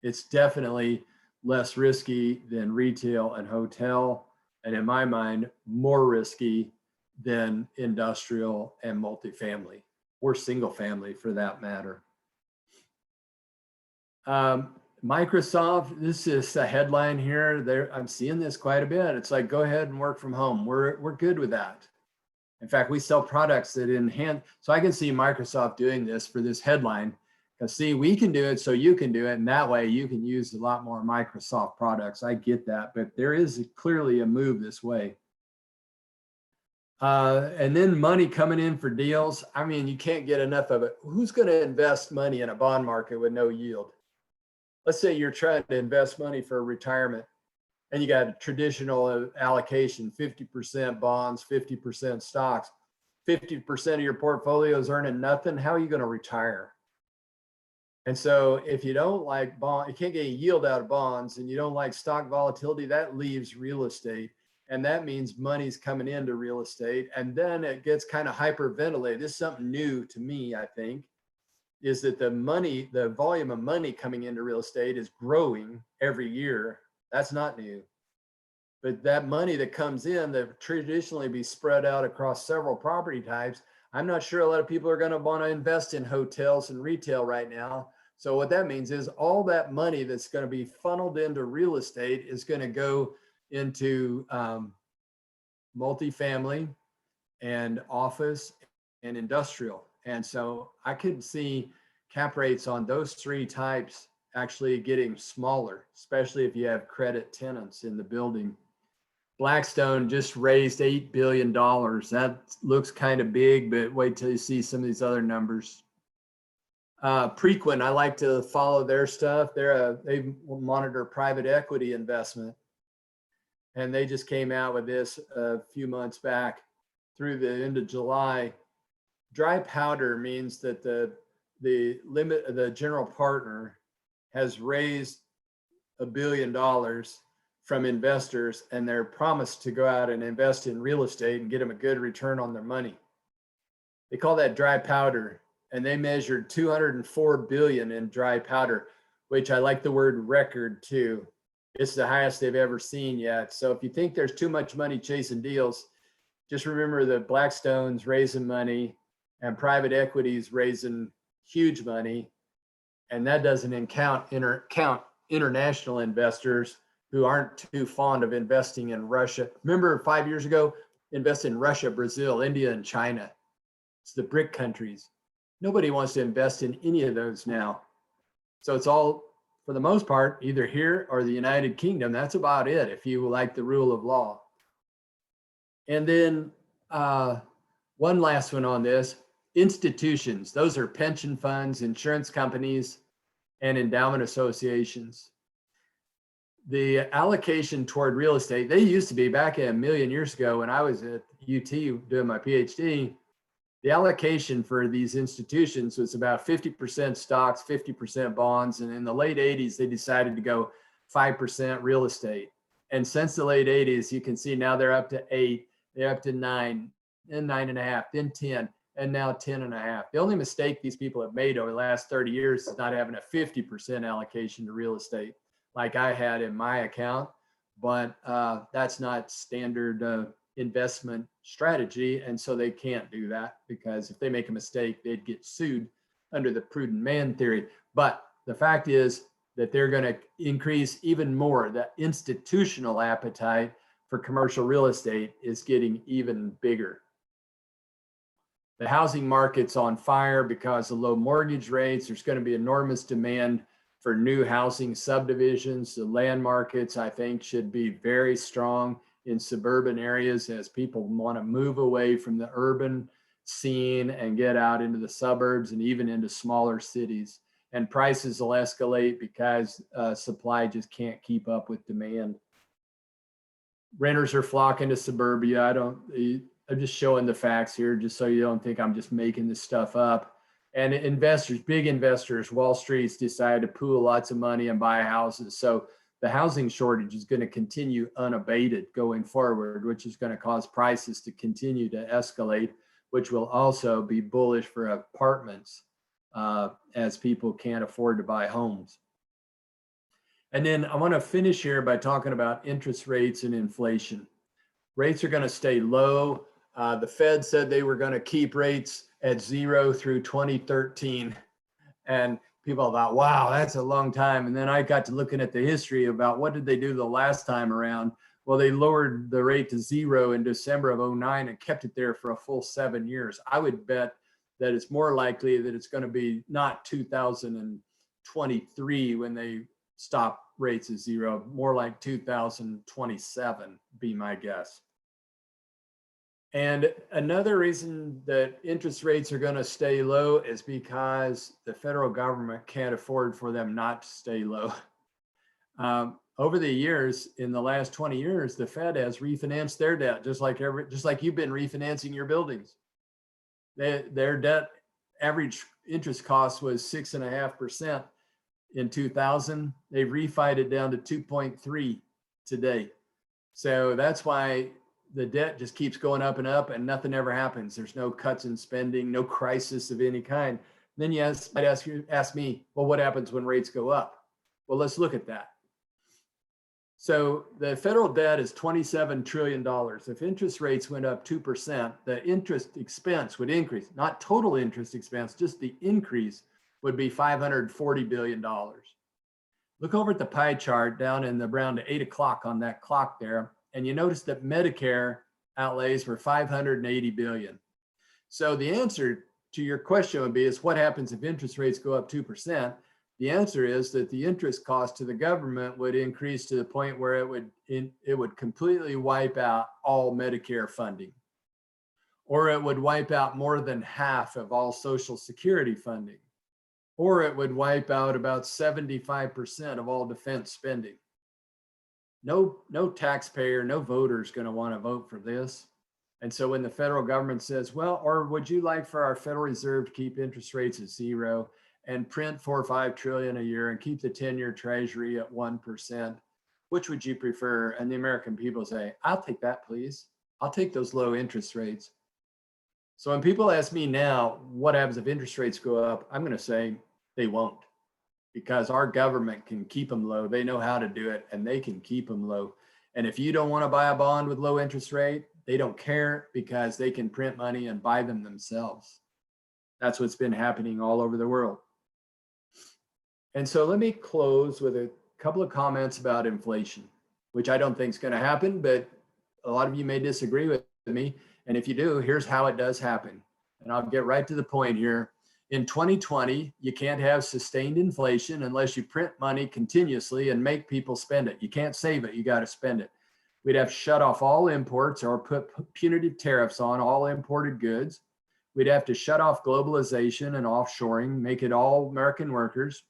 B: It's definitely less risky than retail and hotel, and in my mind, more risky than industrial and multifamily, or single family for that matter. Microsoft, this is a headline here. I'm seeing this quite a bit. It's like, go ahead and work from home. We're good with that. In fact, we sell products that enhance. So I can see Microsoft doing this for this headline. Because see, we can do it, so you can do it. And that way you can use a lot more Microsoft products. I get that, but there is clearly a move this way. And then money coming in for deals. I mean, you can't get enough of it. Who's going to invest money in a bond market with no yield? Let's say you're trying to invest money for retirement and you got a traditional allocation, 50% bonds, 50% stocks, 50% of your portfolio is earning nothing. How are you going to retire? And so if you don't like bond, you can't get a yield out of bonds, and you don't like stock volatility, that leaves real estate. And that means money's coming into real estate. And then it gets kind of hyperventilated. This is something new to me, I think, is that the volume of money coming into real estate is growing every year. That's not new. But that money that comes in that traditionally be spread out across several property types, I'm not sure a lot of people are going to want to invest in hotels and retail right now. So what that means is all that money that's going to be funneled into real estate is going to go into multifamily and office and industrial. And so I could see cap rates on those three types actually getting smaller, especially if you have credit tenants in the building. Blackstone just raised $8 billion. That looks kind of big, but wait till you see some of these other numbers. Preqin, I like to follow their stuff. They monitor private equity investment. And they just came out with this a few months back through the end of July. Dry powder means that the general partner has raised $1 billion from investors, and they're promised to go out and invest in real estate and get them a good return on their money. They call that dry powder, and they measured 204 billion in dry powder, which I like the word record too. It's the highest they've ever seen yet. So if you think there's too much money chasing deals, just remember that Blackstone's raising money and private equity's raising huge money. And that doesn't count international investors who aren't too fond of investing in Russia. Remember 5 years ago, invest in Russia, Brazil, India, and China. It's the BRIC countries. Nobody wants to invest in any of those now. So it's all, for the most part, either here or the United Kingdom. That's about it if you like the rule of law. And then one last one on this, institutions. Those are pension funds, insurance companies, and endowment associations. The allocation toward real estate, they used to be back a million years ago when I was at UT doing my PhD, the allocation for these institutions was about 50% stocks, 50% bonds. And in the late 80s, they decided to go 5% real estate. And since the late 80s, you can see now they're up to 8, they're up to 9, then 9.5, then 10. and now 10.5. The only mistake these people have made over the last 30 years is not having a 50% allocation to real estate like I had in my account, but that's not standard investment strategy. And so they can't do that, because if they make a mistake, they'd get sued under the prudent man theory. But the fact is that they're going to increase even more. The institutional appetite for commercial real estate is getting even bigger. The housing market's on fire because of low mortgage rates. There's going to be enormous demand for new housing subdivisions. The land markets, I think, should be very strong in suburban areas as people want to move away from the urban scene and get out into the suburbs and even into smaller cities. And prices will escalate because supply just can't keep up with demand. Renters are flocking to suburbia. I'm just showing the facts here, just so you don't think I'm just making this stuff up. And investors, big investors, Wall Street's decided to pool lots of money and buy houses. So the housing shortage is going to continue unabated going forward, which is going to cause prices to continue to escalate, which will also be bullish for apartments as people can't afford to buy homes. And then I want to finish here by talking about interest rates and inflation. Rates are going to stay low. The Fed said they were going to keep rates at 0 through 2013. And people thought, wow, that's a long time. And then I got to looking at the history about what did they do the last time around. Well, they lowered the rate to 0 in December of 2009 and kept it there for a full 7 years. I would bet that it's more likely that it's going to be not 2023 when they stop rates at 0, more like 2027, be my guess. And another reason that interest rates are going to stay low is because the federal government can't afford for them not to stay low. Over the years, in the last 20 years, the Fed has refinanced their debt, just like you've been refinancing your buildings. Their debt average interest cost was 6.5% in 2000. They've refied it down to 2.3 today. So that's why the debt just keeps going up and up and nothing ever happens. There's no cuts in spending, no crisis of any kind. Then you might ask me, well, what happens when rates go up? Well, let's look at that. So the federal debt is $27 trillion. If interest rates went up 2%, the interest expense would increase, not total interest expense, just the increase would be $540 billion. Look over at the pie chart down in the around 8 o'clock on that clock there, and you notice that Medicare outlays were $580 billion. So the answer to your question would be, is what happens if interest rates go up 2%? The answer is that the interest cost to the government would increase to the point where it would completely wipe out all Medicare funding, or it would wipe out more than half of all Social Security funding, or it would wipe out about 75% of all defense spending. No taxpayer, no voter is going to want to vote for this. And so when the federal government says, well, or would you like for our Federal Reserve to keep interest rates at 0 and print 4 or 5 trillion a year and keep the 10-year treasury at 1%, which would you prefer? And the American people say, I'll take that, please. I'll take those low interest rates. So when people ask me now, what happens if interest rates go up? I'm going to say they won't, because our government can keep them low. They know how to do it, and they can keep them low. And if you don't want to buy a bond with low interest rate, they don't care, because they can print money and buy them themselves. That's what's been happening all over the world. And so let me close with a couple of comments about inflation, which I don't think is going to happen, but a lot of you may disagree with me. And if you do, here's how it does happen. And I'll get right to the point here. In 2020, you can't have sustained inflation unless you print money continuously and make people spend it. You can't save it, you got to spend it. We'd have to shut off all imports or put punitive tariffs on all imported goods. We'd have to shut off globalization and offshoring, make it all American workers.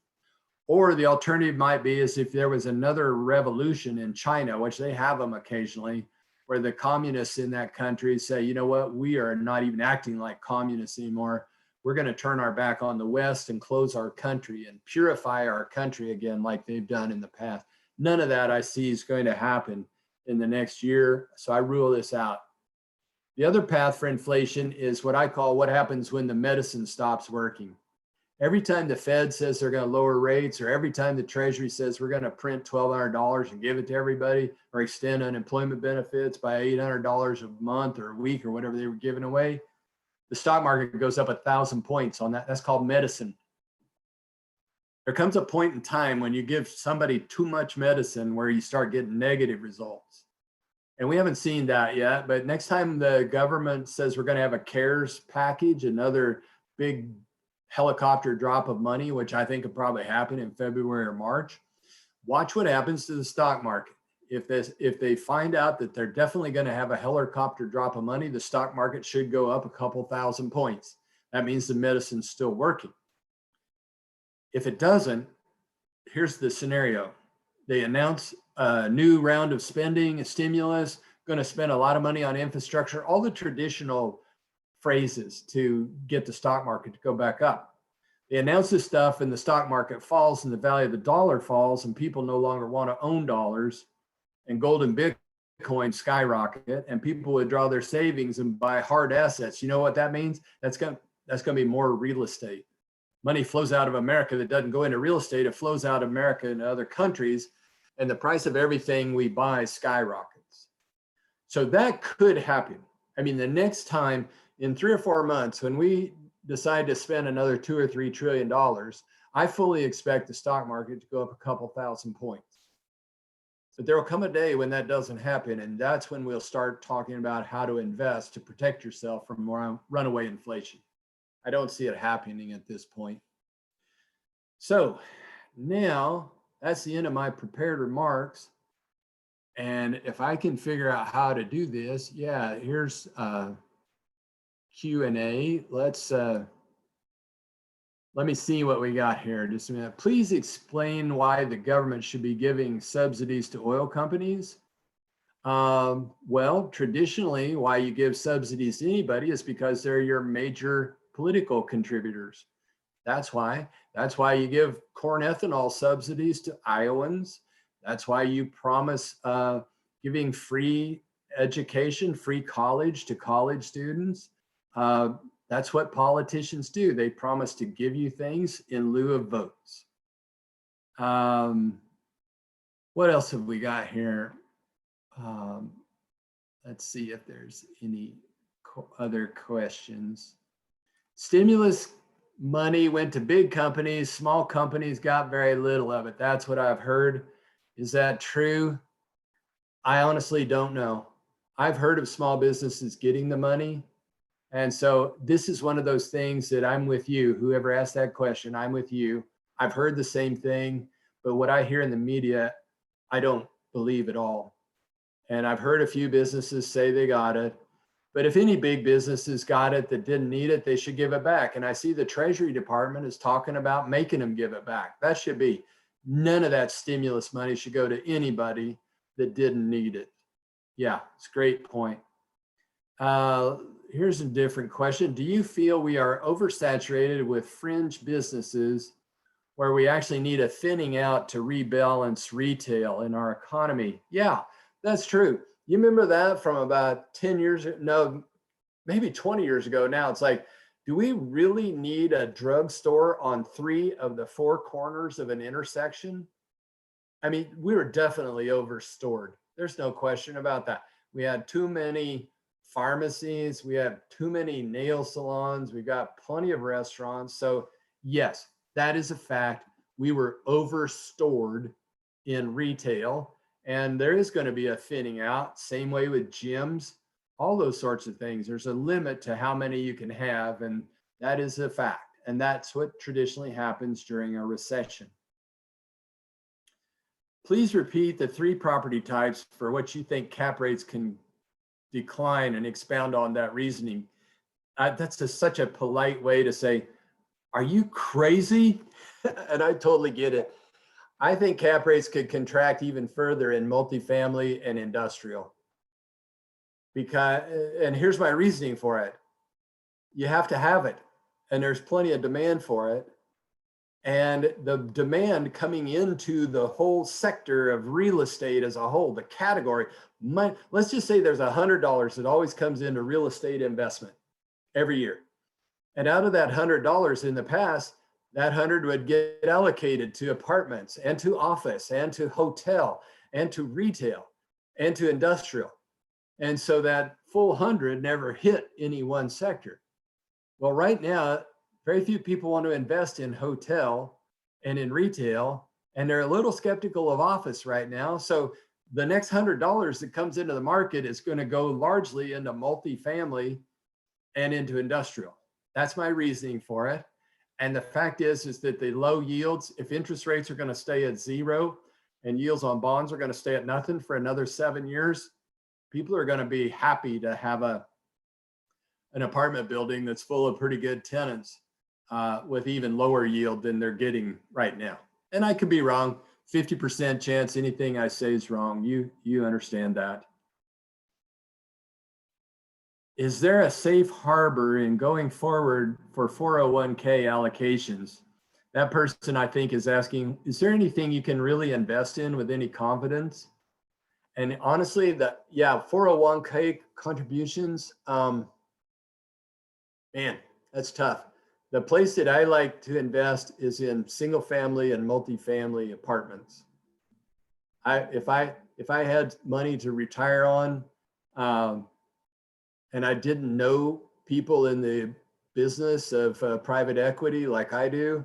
B: Or the alternative might be is if there was another revolution in China, which they have them occasionally, where the communists in that country say, you know what, we are not even acting like communists anymore. We're going to turn our back on the West and close our country and purify our country again like they've done in the past. None of that I see is going to happen in the next year. So I rule this out. The other path for inflation is what I call what happens when the medicine stops working. Every time the Fed says they're going to lower rates, or every time the Treasury says we're going to print $1,200 and give it to everybody, or extend unemployment benefits by $800 a month or a week or whatever they were giving away, the stock market goes up 1,000 points on that. That's called medicine. There comes a point in time when you give somebody too much medicine where you start getting negative results. And we haven't seen that yet, but next time the government says we're going to have a CARES package, another big helicopter drop of money, which I think will probably happen in February or March, watch what happens to the stock market. If they find out that they're definitely going to have a helicopter drop of money, the stock market should go up a couple thousand points. That means the medicine's still working. If it doesn't, here's the scenario. They announce a new round of spending, a stimulus, going to spend a lot of money on infrastructure, all the traditional phrases to get the stock market to go back up. They announce this stuff and the stock market falls and the value of the dollar falls and people no longer want to own dollars, and gold and Bitcoin skyrocket and people withdraw their savings and buy hard assets. You know what that means? That's going to be more real estate. Money flows out of America that doesn't go into real estate. It flows out of America into other countries, and the price of everything we buy skyrockets. So that could happen. I mean, the next time in 3 or 4 months, when we decide to spend another $2 or $3 trillion, I fully expect the stock market to go up a couple thousand points. But there will come a day when that doesn't happen, and that's when we'll start talking about how to invest to protect yourself from runaway inflation. I don't see it happening at this point. So now that's the end of my prepared remarks. And if I can figure out how to do this, yeah, here's Q&A. Let me see what we got here. Just a minute. Please explain why the government should be giving subsidies to oil companies. Well, traditionally, why you give subsidies to anybody is because they're your major political contributors. That's why you give corn ethanol subsidies to Iowans. That's why you promise giving free education, free college to college students. That's what politicians do. They promise to give you things in lieu of votes. What else have we got here? Let's see if there's any other questions. Stimulus money went to big companies. Small companies got very little of it. That's what I've heard. Is that true? I honestly don't know. I've heard of small businesses getting the money. And so this is one of those things that I'm with you. Whoever asked that question, I'm with you. I've heard the same thing, but what I hear in the media, I don't believe at all. And I've heard a few businesses say they got it. But if any big businesses got it that didn't need it, they should give it back. And I see the Treasury Department is talking about making them give it back. That should be, none of that stimulus money should go to anybody that didn't need it. Yeah, it's a great point. Here's a different question. Do you feel we are oversaturated with fringe businesses where we actually need a thinning out to rebalance retail in our economy? Yeah, that's true. You remember that from about 10 years, no, maybe 20 years ago now. It's like, do we really need a drugstore on 3 of the 4 corners of an intersection? I mean, we were definitely overstored. There's no question about that. We had too many pharmacies. We had too many nail salons. We got plenty of restaurants. So yes, that is a fact. We were overstored in retail. And there is going to be a thinning out, same way with gyms, all those sorts of things. There's a limit to how many you can have, and that is a fact. And that's what traditionally happens during a recession. Please repeat the 3 property types for which you think cap rates can decline and expound on that reasoning. That's such a polite way to say, are you crazy? And I totally get it. I think cap rates could contract even further in multifamily and industrial. And here's my reasoning for it. You have to have it, and there's plenty of demand for it. And the demand coming into the whole sector of real estate as a whole, the category, let's just say there's $100 that always comes into real estate investment every year. And out of that $100 in the past, that 100 would get allocated to apartments and to office and to hotel and to retail and to industrial. And so that full 100 never hit any one sector. Well, right now, very few people want to invest in hotel and in retail, and they're a little skeptical of office right now. So the next $100 that comes into the market is going to go largely into multifamily and into industrial. That's my reasoning for it. And the fact is that the low yields, if interest rates are going to stay at zero and yields on bonds are going to stay at nothing for another 7 years, people are going to be happy to have an apartment building that's full of pretty good tenants with even lower yield than they're getting right now. And I could be wrong. 50% chance anything I say is wrong. You understand that. Is there a safe harbor in going forward for 401k allocations? That person, I think, is asking, is there anything you can really invest in with any confidence? And honestly, 401k contributions, man, that's tough. The place that I like to invest is in single family and multifamily apartments. If I had money to retire on, and I didn't know people in the business of private equity like I do,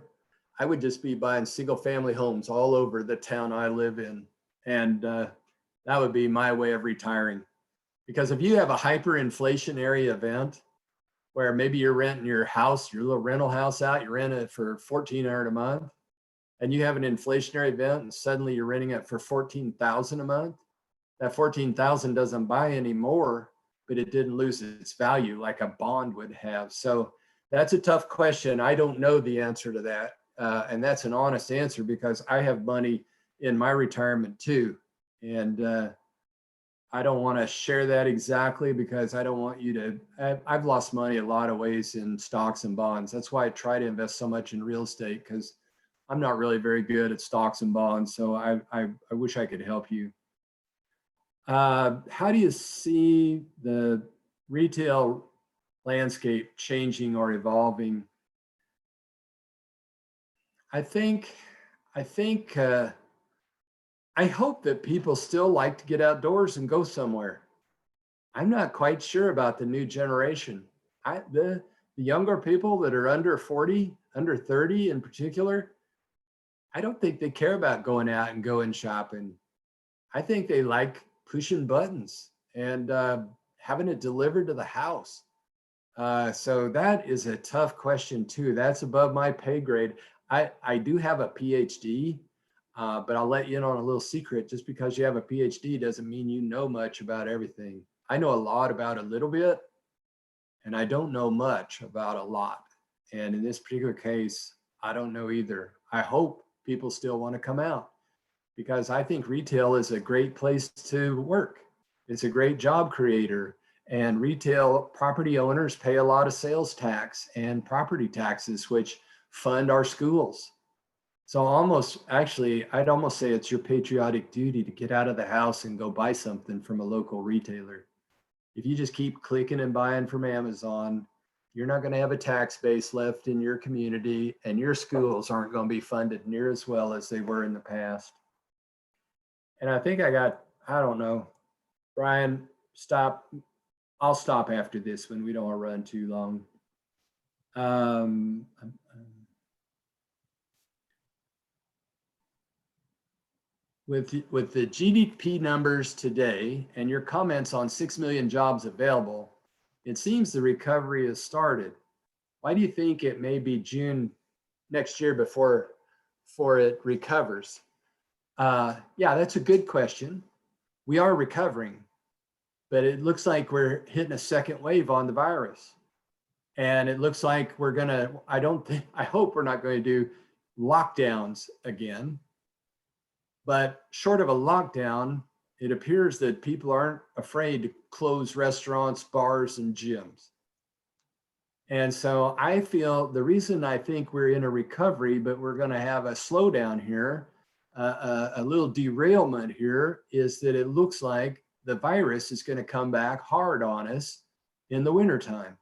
B: I would just be buying single family homes all over the town I live in. And that would be my way of retiring. Because if you have a hyperinflationary event where maybe you're renting your house, your little rental house out, you're renting it for $1,400 a month, and you have an inflationary event and suddenly you're renting it for $14,000 a month, that $14,000 doesn't buy any more, but it didn't lose its value like a bond would have. So that's a tough question. I don't know the answer to that. And that's an honest answer because I have money in my retirement too. And I don't want to share that exactly because I don't want you to, I've lost money a lot of ways in stocks and bonds. That's why I try to invest so much in real estate because I'm not really very good at stocks and bonds. So I wish I could help you. How do you see the retail landscape changing or evolving? I hope that people still like to get outdoors and go somewhere. I'm not quite sure about the new generation. The younger people that are under 40, under 30 in particular, I don't think they care about going out and going shopping. I think they like pushing buttons and having it delivered to the house. So that is a tough question too. That's above my pay grade. I do have a PhD, but I'll let you in on a little secret. Just because you have a PhD doesn't mean you know much about everything. I know a lot about a little bit, and I don't know much about a lot. And in this particular case, I don't know either. I hope people still want to come out because I think retail is a great place to work. It's a great job creator. And retail property owners pay a lot of sales tax and property taxes, which fund our schools. So I'd almost say it's your patriotic duty to get out of the house and go buy something from a local retailer. If you just keep clicking and buying from Amazon, you're not going to have a tax base left in your community, and your schools aren't going to be funded near as well as they were in the past. And I think I don't know, Brian, stop. I'll stop after this one. We don't want to run too long. With the GDP numbers today and your comments on 6 million jobs available, it seems the recovery has started. Why do you think it may be June next year before it recovers? Yeah, that's a good question. We are recovering, but it looks like we're hitting a second wave on the virus. And it looks like I hope we're not going to do lockdowns again. But short of a lockdown, it appears that people aren't afraid to close restaurants, bars, and gyms. And so I feel the reason I think we're in a recovery, but we're going to have a slowdown here, a little derailment here, is that it looks like the virus is going to come back hard on us in the wintertime.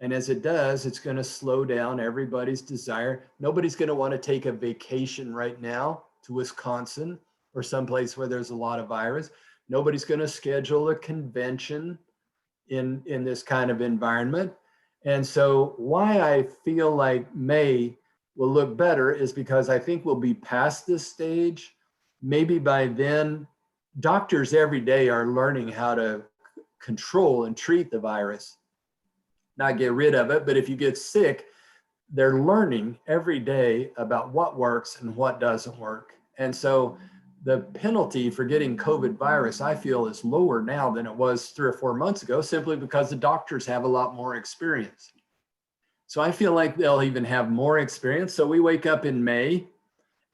B: And as it does, it's going to slow down everybody's desire. Nobody's going to want to take a vacation right now to Wisconsin or someplace where there's a lot of virus. Nobody's going to schedule a convention in this kind of environment. And so why I feel like May will look better is because I think we'll be past this stage. Maybe by then, doctors every day are learning how to control and treat the virus, not get rid of it. But if you get sick, they're learning every day about what works and what doesn't work. And so the penalty for getting COVID virus, I feel, is lower now than it was 3 or 4 months ago, simply because the doctors have a lot more experience. So I feel like they'll even have more experience. So we wake up in May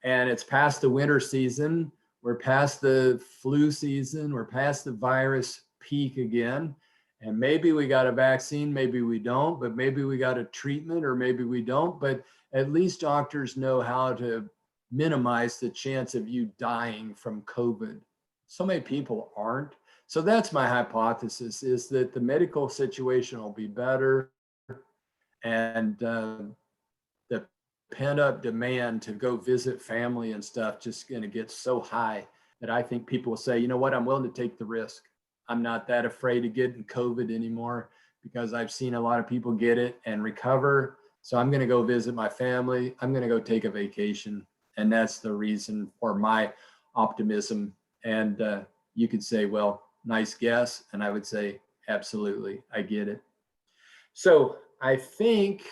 B: and it's past the winter season. We're past the flu season. We're past the virus peak again. And maybe we got a vaccine, maybe we don't, but maybe we got a treatment or maybe we don't. But at least doctors know how to minimize the chance of you dying from COVID. So many people aren't. So that's my hypothesis, is that the medical situation will be better, and the pent up demand to go visit family and stuff just going to get so high that I think people will say, you know what, I'm willing to take the risk. I'm not that afraid of getting COVID anymore because I've seen a lot of people get it and recover. So I'm going to go visit my family. I'm going to go take a vacation. And that's the reason for my optimism. And you could say, well, nice guess. And I would say, absolutely, I get it. So I think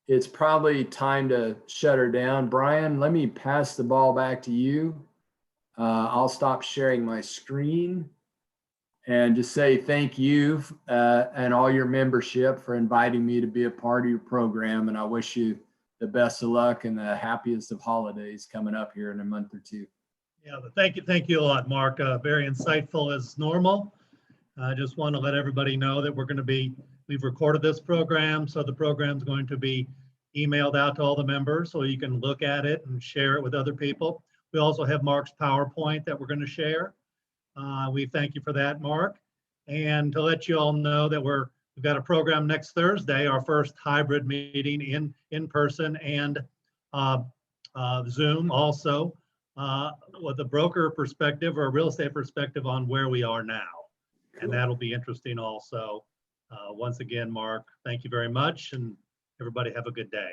B: it's probably time to shut her down. Brian, let me pass the ball back to you. I'll stop sharing my screen and just say thank you and all your membership for inviting me to be a part of your program. And I wish you the best of luck and the happiest of holidays coming up here in a month or two.
C: Yeah, but thank you a lot, Mark. Very insightful as normal. I just want to let everybody know that we've recorded this program, so the program's going to be emailed out to all the members so you can look at it and share it with other people. We also have Mark's PowerPoint that we're going to share. We thank you for that, Mark. And to let you all know that we've got a program next Thursday, our first hybrid meeting in person and Zoom also, with a broker perspective or a real estate perspective on where we are now. Cool. And that'll be interesting also. Once again, Mark, thank you very much, and everybody have a good day.